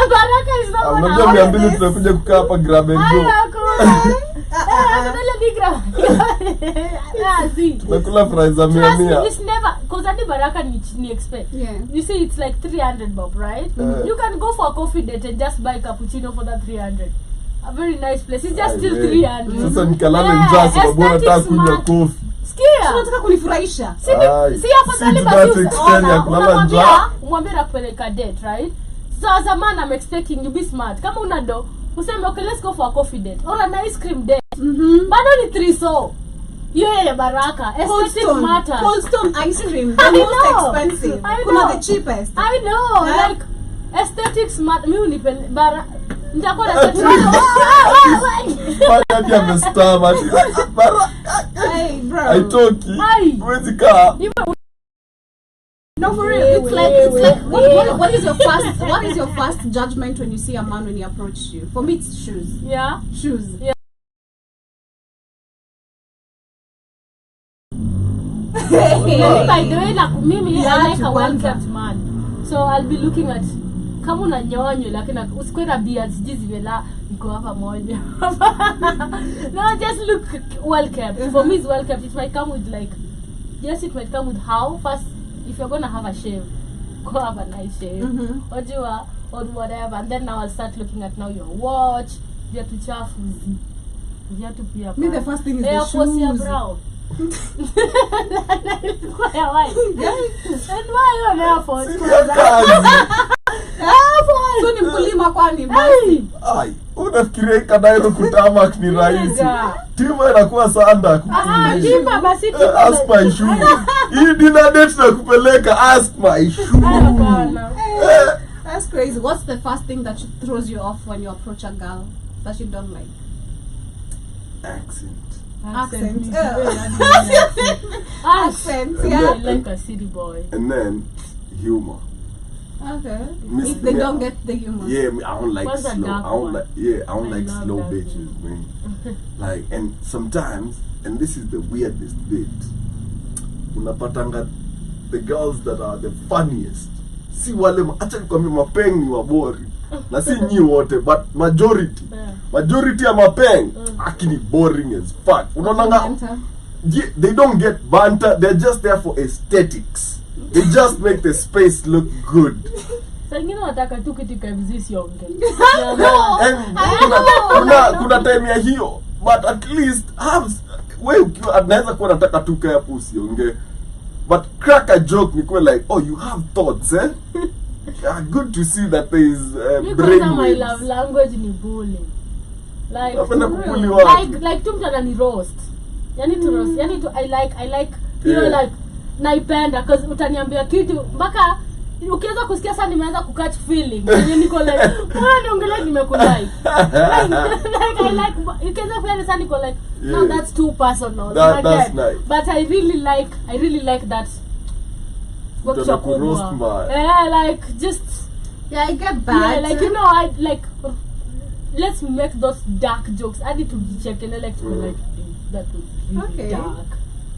Speaker 3: Baraka is not one.
Speaker 4: Unajua 200 tunakuja kukaa hapa grab and go. Tunakula fries za 100.
Speaker 3: It's never because I Baraka ni expect.
Speaker 2: Yeah.
Speaker 3: You see, it's like 300 bob, right? You can go for a coffee date and just buy cappuccino for that 300. A very nice place. It's just still 300.
Speaker 4: Sasa nikalale njaa sababu nataka kunywa coffee.
Speaker 3: Sikia.
Speaker 2: Unataka kunifurahisha.
Speaker 3: Si afadhali
Speaker 4: to
Speaker 3: basi
Speaker 4: that extent ya kulala
Speaker 3: unamwambia
Speaker 4: njaa.
Speaker 3: umwambie nakupeleka date, right? So as a man I'm expecting you be smart. Kama una do, useme okay, let's go for a coffee date or an ice cream date. Bado ni 3 so. Yeah, Baraka. Aesthetic matter.
Speaker 2: Cold Stone ice cream. The
Speaker 3: I
Speaker 2: most
Speaker 3: know.
Speaker 2: expensive.
Speaker 3: I
Speaker 2: Kuna
Speaker 3: know.
Speaker 2: the cheapest.
Speaker 3: I know.
Speaker 2: Yeah.
Speaker 3: Like aesthetics matter. Mimi unipende Baraka. Nitakuwa na
Speaker 4: Fanya pia amestama.
Speaker 2: Hey, bro.
Speaker 4: Haitoki.
Speaker 3: Ai.
Speaker 4: Huwezi kaa.
Speaker 2: No, for real. It's like what is your first judgment when you see a man when he approaches you? For me, it's shoes.
Speaker 3: Yeah.
Speaker 2: Shoes.
Speaker 3: Yeah. By the way, like mimi
Speaker 2: Yeah,
Speaker 3: I like a
Speaker 2: to
Speaker 3: well-kept man. So I'll be looking at kama unanyonyo lakini usikwenda beards jizivela iko hapa moja. No, just look well kept. For me it's well kept. It might come with like yes, it might come with how first if you're gonna have a shave, go have a nice shave. Or whatever, and then now I'll start looking at now your watch, viatu chafu. Viatu pia.
Speaker 2: Me, the first thing is
Speaker 3: Air
Speaker 2: the
Speaker 3: Force ya
Speaker 2: shoes.
Speaker 3: brown. Why? And why on Air Force?
Speaker 2: So ni mkulima kwani basi.
Speaker 4: Ai, unafikiria Kanairo kutamak ni rahisi. Tima inakuwa sanda.
Speaker 3: Tima basi
Speaker 4: Ask my shoe. Hii dinner date na kupeleka ask my shoe.
Speaker 2: That's crazy. What's the first thing that throws you off when you approach a girl that you don't like?
Speaker 4: Accent.
Speaker 2: Accent.
Speaker 3: Accent.
Speaker 2: Yeah.
Speaker 3: I like a city boy.
Speaker 4: And then humor.
Speaker 2: Okay.
Speaker 4: Miss
Speaker 2: If they
Speaker 4: me-
Speaker 2: don't get the humor.
Speaker 4: Yeah, I don't like
Speaker 3: What's a
Speaker 4: slow.
Speaker 3: dark
Speaker 4: I don't
Speaker 3: one?
Speaker 4: like. Yeah, I don't
Speaker 3: I
Speaker 4: like
Speaker 3: love
Speaker 4: slow
Speaker 3: dark
Speaker 4: bitches, man. Like, and sometimes, and this is the weirdest bit. Unapatanga the girls that are the funniest. Si wale, acha nikwambie mapeng ni wabori. Na si nyi wote, but majority. Majority ya mapeng, akini boring as fuck. Unaonanga, they don't get banter, they're just there for aesthetics. They just make the space look good.
Speaker 3: Sangine nataka tu kitu kabisa sionge.
Speaker 4: Kuna time ya hiyo, but at least wewe ukiwa anaweza kuwa nataka tu kaya hapo usiongee. But crack a joke nikuwe like, oh, you have thoughts, eh? Good to see that there is brain.
Speaker 3: My love language ni bullying. Like tu mtu anani roast. Yani to roast. Yani to I like you know, like naipenda cuz utaniambia kitu mpaka ukianza kusikia sana nimeanza kukatch feeling. Yani niko like niongelee nimekulike. Like I like ukianza kufanya sana niko like no, that's too personal.
Speaker 4: That's nice.
Speaker 3: But I really like that workshop. Like just
Speaker 2: I get that.
Speaker 3: Yeah, like you know, I like let's make those dark jokes. I need to check and like to like that was really dark.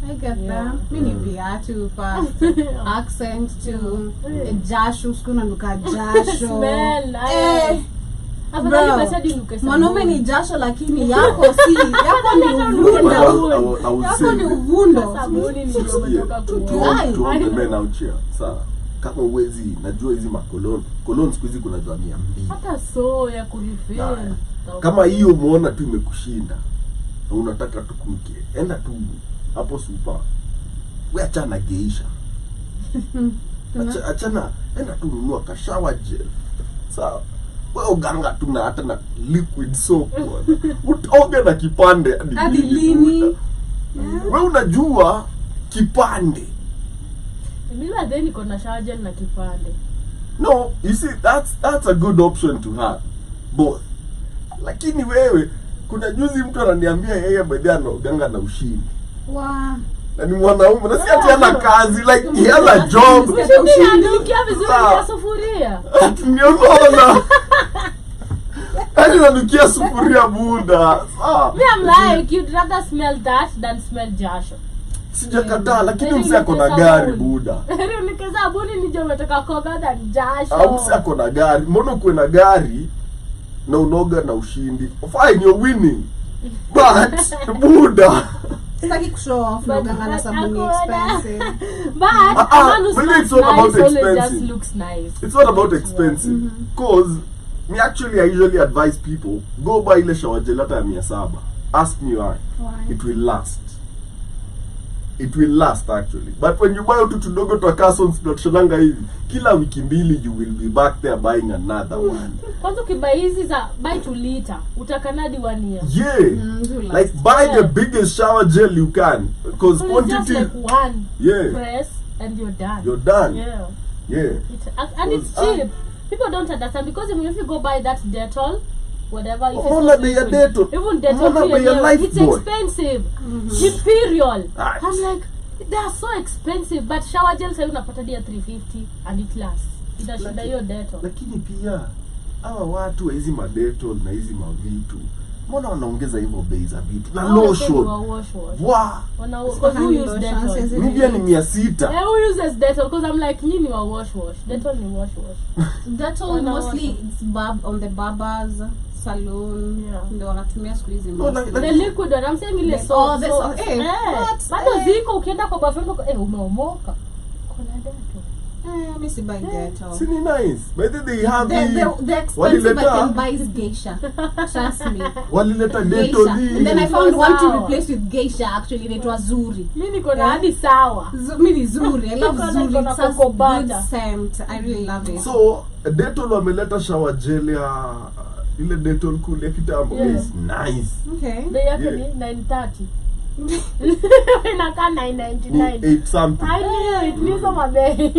Speaker 2: I get that. Mimi viatu first. Accent to jasho, skuna nuka jasho.
Speaker 3: Smell.
Speaker 2: Mwanaume ni jasho lakini yako ni uvundo. Yako ni uvundo.
Speaker 3: Sabuni ni kutoka
Speaker 4: kwa men out here. Sawa. Kama uwezi najua hizi makolon siku hizi kuna jua 200.
Speaker 3: Hata so ya kurefill.
Speaker 4: Kama hiyo umeona tu imekushinda na unataka tu kumke, enda tu hapo super. Wewe achana geisha. Achana, enda tu nunua ka shower gel. Sawa. Wewe uganga tu na hata na liquid soap. Utaoga na kipande
Speaker 2: hadi lini?
Speaker 4: Wewe unajua kipande.
Speaker 3: Mimi then niko na shower gel na kipande.
Speaker 4: No, you see that's a good option to have both. Lakini wewe kuna juzi mtu ananiambia yeye baadaye anaoganga na ushindi. Na ni mwanaume na si ati ana kazi, like he has a job.
Speaker 3: Unanukia vizuri ya sufuria.
Speaker 4: Niona. Nanukia sufuria buda.
Speaker 3: Me I'm like you'd rather smell that than smell jasho.
Speaker 4: Sijakataa lakini mse ako na gari buda.
Speaker 3: Nikeza sabuni nije umetoka koga than jasho.
Speaker 4: Mse ako na gari. Mbona uko na gari na unoga na ushindi? Fine, you're winning. But buda.
Speaker 2: Sitaki kushow off na ganga sabuni expensive.
Speaker 3: But
Speaker 4: it's not about expensive.
Speaker 3: Just looks nice.
Speaker 4: It's not about expensive. Because me actually I usually advise people go buy ile shower gel hata ya 700. Ask me why. It will last. It will last actually. But when you buy out tudogo to Carson's tunashanga hivi, kila wiki mbili you will be back there buying another one.
Speaker 3: Kwanza ukibuy hizi za buy 2 liter, utakanadi 1 year.
Speaker 4: Yeah. Like buy the biggest shower gel you can because quantity
Speaker 3: just like one press and you're done.
Speaker 4: You're done.
Speaker 3: Yeah. And it's cheap. People don't understand because if you go buy that Dettol whatever if even Dettol it's expensive. Imperial. I'm like they are so expensive but shower gel sasa unapata dia 350 and it lasts. Itashinda hiyo Dettol.
Speaker 4: Lakini pia hawa watu hizi ma Dettol na hizi mavitu mbona wanaongeza hivyo bei za vitu na lotion.
Speaker 3: Who use Dettol?
Speaker 4: Mimi ni 600.
Speaker 3: Who uses Dettol? Because I'm like nini wa wash. Dettol ni wash.
Speaker 2: Dettol mostly it's on the barbers salon ndio wanatumia siku hizi.
Speaker 3: The liquid one I'm saying ile so bado ziko ukienda kwa bathroom umeomoka. Kuna Dettol.
Speaker 2: Mimi si buy Dettol.
Speaker 4: Si ni nice. But they have
Speaker 2: the expensive I can buy is geisha. Trust me.
Speaker 4: Walileta Dettol.
Speaker 2: And then I found one to replace with geisha actually it was zuri.
Speaker 3: Mimi niko na hadi sawa.
Speaker 2: Mimi ni zuri. I love zuri. It's a good scent. I really love it.
Speaker 4: So Dettol wameleta shower gel ya ile Dettol kule kitambo is nice.
Speaker 2: Okay.
Speaker 3: Bei yake ni 930. Inakaa 999.
Speaker 4: 8 something.
Speaker 3: I knew it means my bay.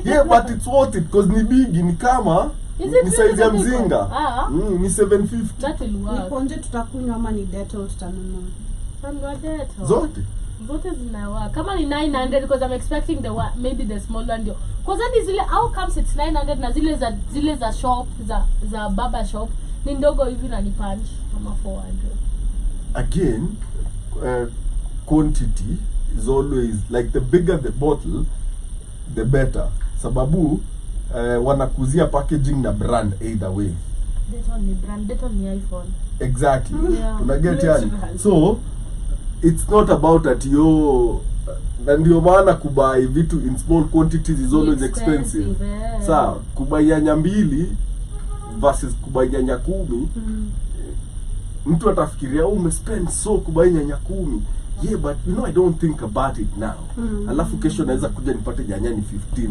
Speaker 4: Yeah, but it's worth it because ni big ni kama ni size ya mzinga. Ni 750.
Speaker 3: That will work.
Speaker 2: Nipo nje tutakunywa ama ni Dettol tutanunua.
Speaker 3: Tanunua Dettol.
Speaker 4: Zote
Speaker 3: zinawa. Kama ni 900 because I'm expecting maybe the small one. Because that is zile how comes it's 900 na zile za shop za barber shop ni ndogo hivi na ni punch kama 400.
Speaker 4: Again, quantity is always like the bigger the bottle the better. Sababu wanakuzia packaging na brand either way.
Speaker 3: Dettol ni brand, Dettol ni iPhone.
Speaker 4: Exactly. Unaget yani. So it's not about that na ndio maana kubai vitu in small quantities is always expensive. Sawa, kubai nyanya 2 versus kubai nyanya 10, mtu atafikiria umespend so kubai nyanya 10. Yeah, but you know, I don't think about it now. Alafu kesho naweza kuja nipate nyanya ni 15.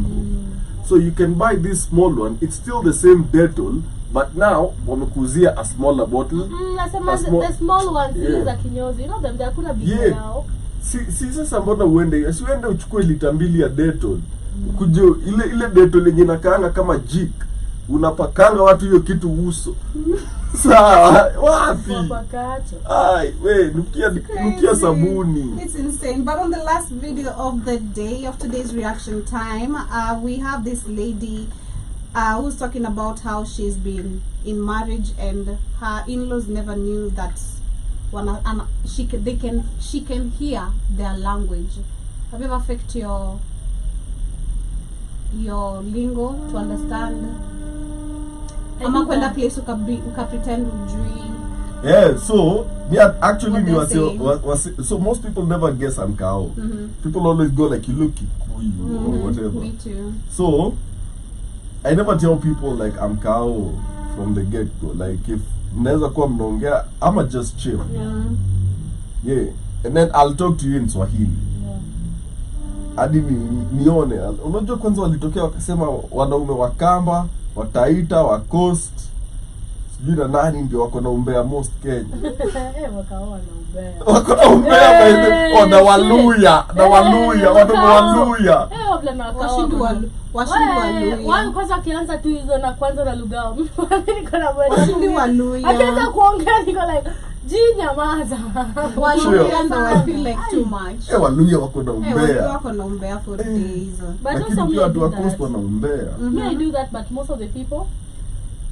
Speaker 4: So you can buy this small one, it's still the same Dettol, but now wamekuzia a smaller bottle.
Speaker 3: The small ones, yeah. Za kinyozi, you know them, they're kuna big now.
Speaker 4: Si sasa mbona uende uchukue lita 2 ya Dettol. Kujo ile Dettol yenye inakaanga kama jik. Unapakanga watu hiyo kitu uso. Sawa, wapi? Ai, we, nukia sabuni.
Speaker 2: It's insane. But on the last video of the day, of today's reaction time, we have this lady who's talking about how she's been in marriage and her in-laws never knew that she can hear their language. Have you ever faked your lingo to understand? Ama kwenda place ukapretend ujui.
Speaker 4: Yeah, so actually so most people never guess I'm Kao. People always go like, you look Kikuyu or whatever.
Speaker 2: Me too.
Speaker 4: So I never tell people like I'm Kao from the get-go. Like if naweza kuwa mnaongea, I'ma just chill. Yeah. And then I'll talk to you in Swahili. Hadi nione. Unajua kwanza walitokea wakasema wanaume wa Kamba, wa Taita, wa Coast, sijui na nani ndio wako na umbea most Kenya. Wako na umbea na Waluya,
Speaker 2: Washindu Waluya.
Speaker 3: Wao kwanza kianza tu hizo na kwanza na lugha. Niko na bwana.
Speaker 2: Washindu Waluya.
Speaker 3: Akianza kuongea niko like jinyamaza.
Speaker 2: Waluya ndo I feel like too much.
Speaker 4: Waluya wako na umbea.
Speaker 2: Waluya wako na umbea for days.
Speaker 3: But also me
Speaker 4: watu wa Coast wana umbea.
Speaker 3: Me I do that, but most of the people,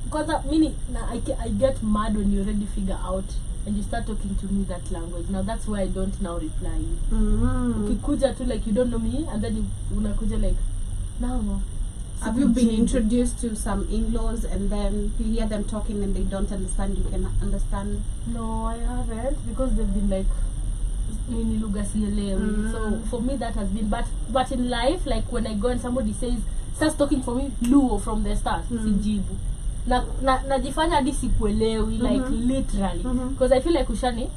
Speaker 3: because I get mad when you already figure out and you start talking to me that language. Now that's why I don't now reply you. Ukikuja tu like you don't know me and then unakuja like no.
Speaker 2: Have you been introduced to some in-laws and then you hear them talking and they don't understand, you can understand?
Speaker 3: No, I haven't, because they've been like nini lugha sielewi. So for me that has been, but in life, like when I go and somebody starts talking for me Luo from the start, sijibu. Najifanya hadi sikuelewi, like literally, because I feel like ushani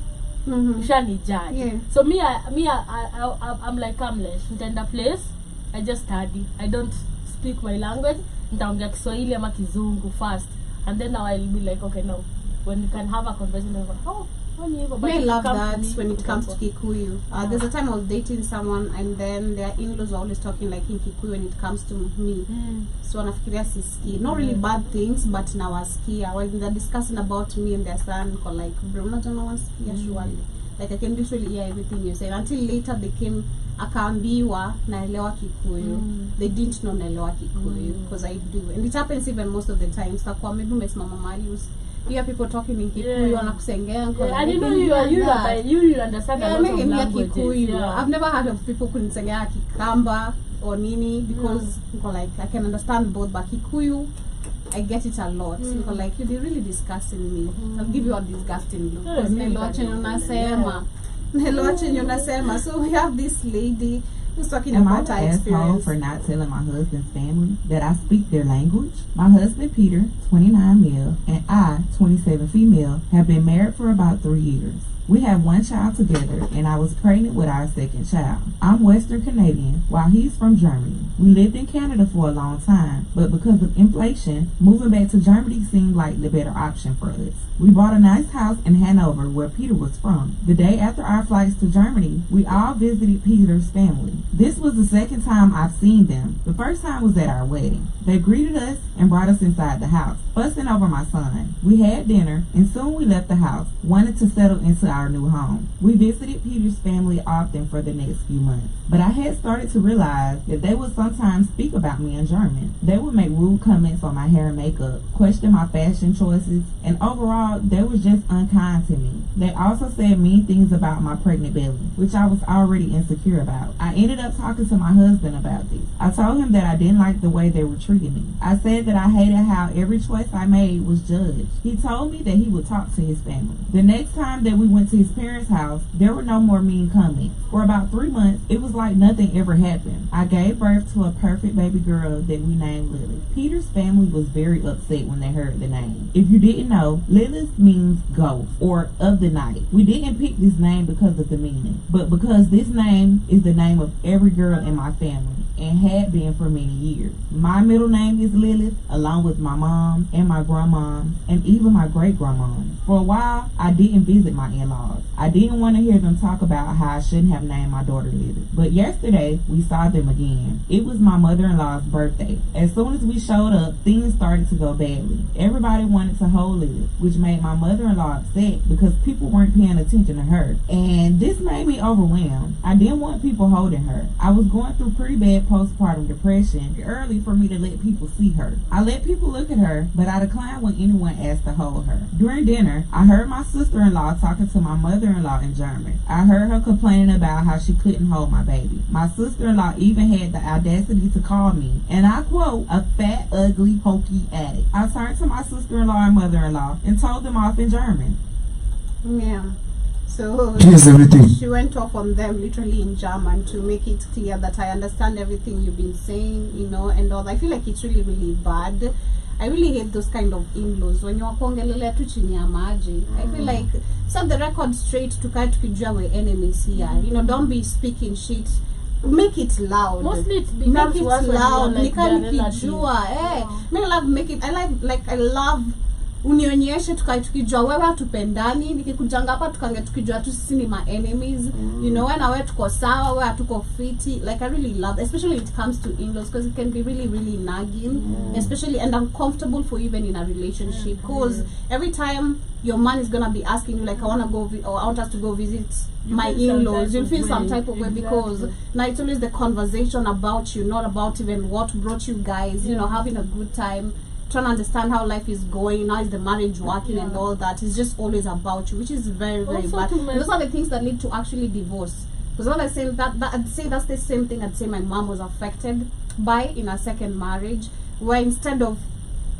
Speaker 3: judge.
Speaker 2: Yeah.
Speaker 3: So I'm like harmless. Nitaenda place, I just study. I don't speak my language. Nitaongea Kiswahili ama Kizungu first, and then now I'll be like, okay, now when you can have a conversation about
Speaker 2: I love that when it comes to Kikuyu. There's a time I was dating someone and then their in-laws were always talking like in Kikuyu when it comes to me. So wanafikiria siski. Not really bad things, but nawasikia. When they're discussing about me and their son, or like, bro, unajua nawasikia surely. Like I can literally hear everything you say. Until later they came, akaambiwa naelewa Kikuyu. They didn't know naelewa Kikuyu, because I do. And it happens even most of the time. So kwa maybe umesimama mahali you hear people talking in Kikuyu, wanakusengea.
Speaker 3: I didn't know you understand a lot of languages.
Speaker 2: Kikuyu. I've never heard of people kunisengea Kikamba or Nini, because like I can understand both, but Kikuyu I get it a lot. Like you'll be really disgusting me. I'll give you a disgusting look. So we have this lady who's talking about her experience.
Speaker 7: For not telling my husband's family that I speak their language. My husband Peter, 29 male, and I, 27 female, have been married for about 3 years. We have one child together, and I was pregnant with our second child. I'm Western Canadian, while he's from Germany. We lived in Canada for a long time, but because of inflation, moving back to Germany seemed like the better option for us. We bought a nice house in Hanover, where Peter was from. The day after our flights to Germany, we all visited Peter's family. This was the second time I've seen them. The first time was at our wedding. They greeted us and brought us inside the house, fussing over my son. We had dinner, and soon we left the house, wanted to settle into our new home. We visited Peter's family often for the next few months, but I had started to realize that they would sometimes speak about me in German. They would make rude comments on my hair and makeup, question my fashion choices, and overall, they were just unkind to me. They also said mean things about my pregnant belly, which I was already insecure about. I ended up talking to my husband about this. I told him that I didn't like the way they were treating me. I said that I hated how every choice I made was judged. He told me that he would talk to his family. The next time that we went went to his parents' house, there were no more mean comments. For about 3 months, it was like nothing ever happened. I gave birth to a perfect baby girl that we named Lily. Peter's family was very upset when they heard the name. If you didn't know, Lilith means ghost or of the night. We didn't pick this name because of the meaning, but because this name is the name of every girl in my family and had been for many years. My middle name is Lilith, along with my mom and my grandmom and even my great-grandmom. For a while, I didn't visit my in-laws. I didn't want to hear them talk about how I shouldn't have named my daughter Lilith. But yesterday, we saw them again. It was my mother-in-law's birthday. As soon as we showed up, things started to go badly. Everybody wanted to hold Lilith, which made my mother-in-law upset because people weren't paying attention to her. And this made me overwhelmed. I didn't want people holding her. I was going through pretty bad postpartum depression. Early for me to let people see her. I let people look at her, but I declined when anyone asked to hold her. During dinner, I heard my sister-in-law talking to my mother-in-law in German. I heard her complaining about how she couldn't hold my baby. My sister-in-law even had the audacity to call me, and I quote, a fat, ugly, hokey addict. I turned to my sister-in-law and mother-in-law and told them off in German.
Speaker 2: Yeah. So
Speaker 6: Here's everything.
Speaker 2: she went off on them literally in German to make it clear that I understand everything you've been saying, you know, and all. I feel like it's really, really bad. I really hate those kind of in-laws when you're kuongelelea tu chini ya maji. I feel like set the record straight tukae tukijua we're enemies here. You know, don't be speaking shit. Make it loud.
Speaker 3: Mostly it
Speaker 2: Make
Speaker 3: becomes
Speaker 2: it
Speaker 3: worse when
Speaker 2: loud.
Speaker 3: you're like
Speaker 2: Nika
Speaker 3: their relative.
Speaker 2: nikijua. Me love make it. I love unionyeshe tukae tukijua wewe hatupendani, nikikujanga hapa tukange tukijua tu sisi ni my enemies, you know, when wewe tuko sawa, wewe hatuko fiti. Like I really love, especially when it comes to in-laws, because it can be really, really nagging, especially and uncomfortable for even in a relationship, because every time your man is gonna be asking you like, I want to go or I want us to go visit my in-laws, you'll feel some type of way because now it's always the conversation about you, not about even what brought you guys, you know, having a good time, trying to understand how life is going, how is the marriage working and all that. It's just always about you, which is very, very
Speaker 3: Also
Speaker 2: bad.
Speaker 3: to my-
Speaker 2: Those are the things that lead to actually divorce. Because when I say that I'd say that's the same thing I'd say my mom was affected by in her second marriage, where instead of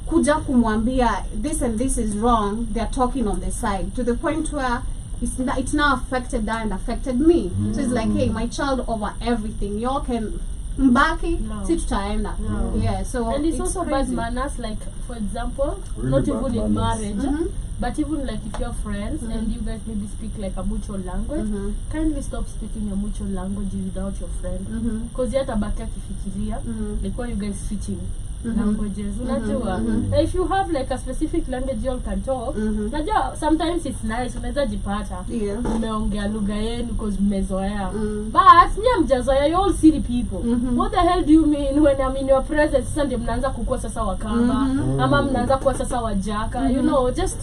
Speaker 2: kuja kumwambia this and this is wrong, they're talking on the side to the point where it's now affected that and affected me. So it's like, hey, my child over everything. Y'all can mbaki,
Speaker 3: No.
Speaker 2: si tutaenda.
Speaker 3: No.
Speaker 2: Yeah, so
Speaker 3: And it's also bad
Speaker 2: crazy.
Speaker 3: manners, like for example,
Speaker 4: Really
Speaker 3: not
Speaker 4: bad
Speaker 3: even in
Speaker 4: manners.
Speaker 3: marriage, but even like if you're friends and you guys maybe speak like a mutual language, kindly stop speaking a mutual language without your friend, because yet abaki akifikiria like why you guys switching languages, unajua. If you have like a specific language you all can talk, unajua sometimes it's nice, unaweza jipata
Speaker 2: Yeah.
Speaker 3: mmeongea lugha yenu because mmezoea, but nyie mjazoea, you all silly people. What the hell do you mean when I'm in your presence? Sasa ndio mnaanza kukua sasa wakamba, ama mnaanza kuwa sasa wajaka, you know, just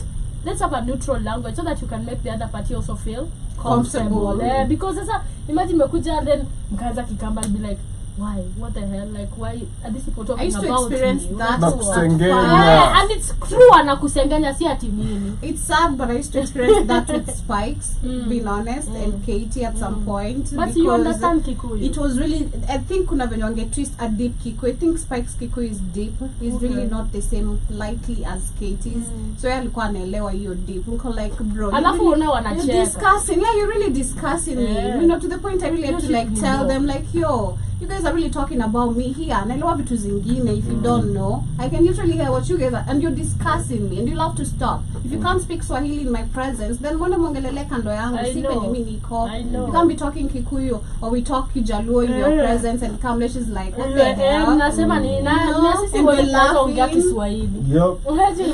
Speaker 3: let's have a neutral language so that you can make the other party also feel comfortable. Because sasa imagine mekuja and then mkaanza kikamba and be like, why? What the hell? Like, why are these people
Speaker 2: I
Speaker 3: talking
Speaker 2: used to
Speaker 3: about
Speaker 2: experience
Speaker 3: me?
Speaker 2: that.
Speaker 4: Nakusengenya.
Speaker 3: And it's true, anakusengenya si ati nini.
Speaker 2: It's sad, but I used to experience that with Spikes, being honest, and Katie at some point.
Speaker 3: But you understand Kikuyu.
Speaker 2: It was really, I think kuna venye wange twist a deep Kikuyu. I think Spikes Kikuyu is deep. It's really not the same lightly as Katie's. So yeye alikuwa anaelewa hiyo deep. Niko like, bro,
Speaker 3: Alafu una
Speaker 2: you're
Speaker 3: wanacheka.
Speaker 2: discussing. Yeah, you're really discussing me. You know, to the point I really have to like tell them like, yo, you guys are really talking about me here. Naelewa vitu zingine. If you don't know, I can usually hear what you guys are, and you're discussing me, and you'll have to stop. If you can't speak Swahili in my presence, then mwende mongelele kando yangu.
Speaker 3: I
Speaker 2: Si
Speaker 3: know.
Speaker 2: penye mimi niko.
Speaker 3: I know.
Speaker 2: You can't be talking Kikuyu or we talk Kijaluo in your presence, and Kamlesh is like, what the hell?
Speaker 3: Nasema ni na
Speaker 2: No,
Speaker 3: sisi
Speaker 2: and
Speaker 3: wote
Speaker 2: we're
Speaker 3: tunaongea
Speaker 2: laughing.
Speaker 3: Kiswahili.
Speaker 4: Yep.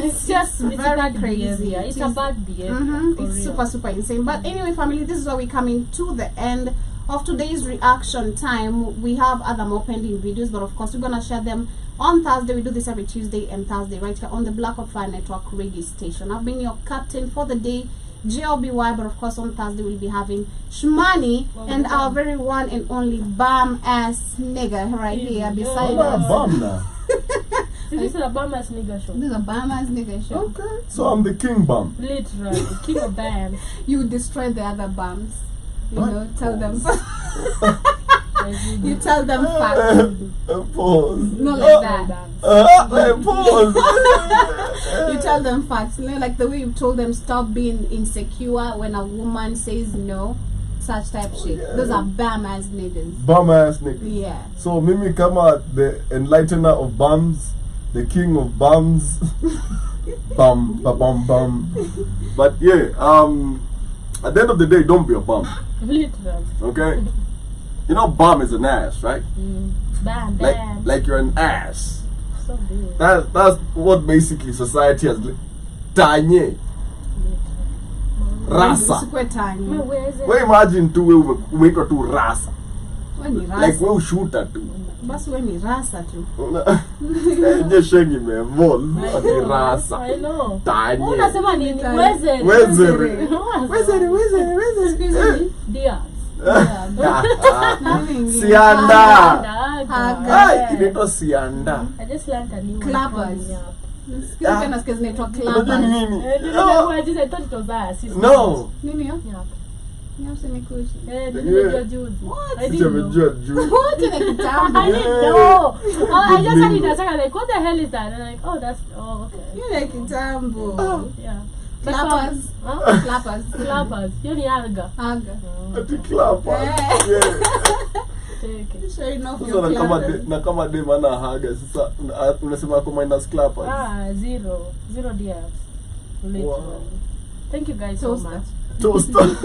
Speaker 3: It's just it's a
Speaker 2: very
Speaker 3: bad
Speaker 2: crazy.
Speaker 3: behavior. It's a bad behavior. For
Speaker 2: It's
Speaker 3: real.
Speaker 2: super, super insane. But anyway, family, this is where we're coming to the end of today's reaction time. We have other more pending videos, but of course we're gonna share them on Thursday. We do this every Tuesday and Thursday right here on the Black of Fire Network radio station. I've been your captain for the day, JLBY, but of course on Thursday we'll be having Shmani and our very one and only bam ass nigga right here beside
Speaker 4: I'm a
Speaker 2: us.
Speaker 4: bum now.
Speaker 3: See, this is a Bama's nigga show.
Speaker 2: This is a bam ass nigga show.
Speaker 4: Okay. So I'm the king bum.
Speaker 3: Literally, king of bands.
Speaker 2: You destroy the other bums. You
Speaker 4: What?
Speaker 2: know, tell them.
Speaker 3: I
Speaker 2: You tell them facts.
Speaker 4: Pause.
Speaker 2: Not like that.
Speaker 4: Pause.
Speaker 2: You tell them facts. You know, like the way you told them stop being insecure when a woman says no. Such type shit.
Speaker 4: Yeah.
Speaker 2: Those are bam ass niggas.
Speaker 4: Bum ass nigga.
Speaker 2: Yeah.
Speaker 4: So Mimi Kama, the enlightener of bums, the king of bums. Bum, ba bum bum. But yeah, at the end of the day, don't be a bum.
Speaker 3: Literal.
Speaker 4: Okay? You know bum is an ass, right?
Speaker 3: Bam,
Speaker 4: Like
Speaker 3: bam.
Speaker 4: like you're an ass.
Speaker 3: So big.
Speaker 4: That's what basically society has tanye. Rasa.
Speaker 2: Usikwe tani.
Speaker 3: Where is it?
Speaker 4: We imagine tu we umeitwa tu rasa.
Speaker 2: We ni rasa.
Speaker 4: Like we ushuta tu.
Speaker 2: Basi we ni rasa tu.
Speaker 4: Je shengi me evolve ati rasa.
Speaker 3: I know.
Speaker 4: Tanye.
Speaker 3: Unasema nini?
Speaker 2: Tani.
Speaker 3: Wezere.
Speaker 4: Wezere.
Speaker 2: Excuse me.
Speaker 3: Dia.
Speaker 4: Sianda.
Speaker 2: Haga.
Speaker 4: Ai, inaitwa sianda.
Speaker 3: I just learned a new one.
Speaker 2: Clappers.
Speaker 3: coming up.
Speaker 2: Nasikia nasikia zinaitwa
Speaker 4: Unajua ni
Speaker 2: clappers.
Speaker 4: nini?
Speaker 3: I just I thought it was us. It's
Speaker 4: No.
Speaker 3: not.
Speaker 2: Nini hiyo?
Speaker 3: Yeah.
Speaker 2: Hiyo si nikushi.
Speaker 3: Nimejua juzi. I didn't know.
Speaker 4: Sijamejua juu.
Speaker 2: Wote ni kitambo.
Speaker 3: I didn't know. I just heard it a second, like, what the hell is that? And I'm like, oh, that's, oh, okay.
Speaker 2: Hiyo ni kitambo.
Speaker 3: Yeah.
Speaker 2: Clappers.
Speaker 3: Huh?
Speaker 2: Clappers.
Speaker 3: Clappers. Hiyo ni alga.
Speaker 2: Haga.
Speaker 4: Ati clapper.
Speaker 2: Eh.
Speaker 4: Yeah.
Speaker 3: Take it.
Speaker 2: Showing off
Speaker 4: Sasa
Speaker 2: your
Speaker 4: na kama
Speaker 2: clappers.
Speaker 4: na kama dem ana haga sasa unasema kwa minus clappers.
Speaker 3: Zero. Zero DFs. Literally.
Speaker 4: Wow.
Speaker 3: Thank you guys
Speaker 2: Toaster.
Speaker 3: so much.
Speaker 4: Toaster.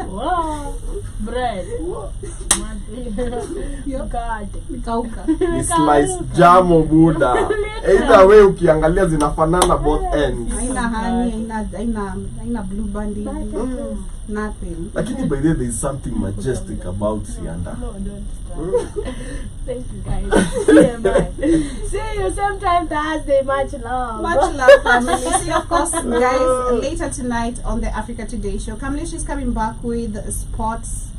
Speaker 3: Wow. Bread. God.
Speaker 2: Nikauka.
Speaker 4: Ni slice jamo buda. Either way ukiangalia zinafanana both ends.
Speaker 2: Haina honey, haina blue band. Nothing.
Speaker 4: Lakini by the way there is something majestic about sianda.
Speaker 3: No, don't stop. Thank you guys. See you, bye. See you sometime Thursday. Much love.
Speaker 2: Much love, family. See, of course, guys, later tonight on the Africa Today show, Kamlesh is coming back with a sports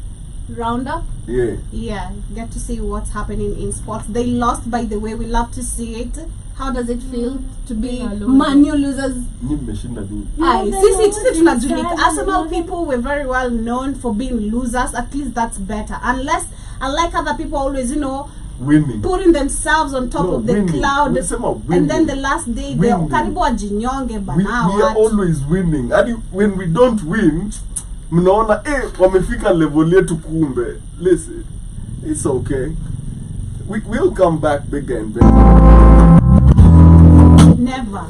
Speaker 2: roundup.
Speaker 4: Yeah.
Speaker 2: Yeah, get to see what's happening in sports. They lost, by the way. We love to see it. How does it feel to be Man U losers?
Speaker 4: Ni mmeshinda nini?
Speaker 2: Aye, sisi tunajulika. Arsenal people were very well known for being losers. At least that's better. Unlike other people always,
Speaker 4: Winning.
Speaker 2: putting themselves on top of the
Speaker 4: winning.
Speaker 2: cloud,
Speaker 4: Umesema
Speaker 2: and
Speaker 4: winning.
Speaker 2: then the last day they
Speaker 4: Winning.
Speaker 2: karibu wajinyonge
Speaker 4: We are
Speaker 2: bana.
Speaker 4: always winning. Hadi when we don't win, mnaona wamefika level yetu kumbe. Listen, it's okay. We'll come back bigger and better.
Speaker 2: Never.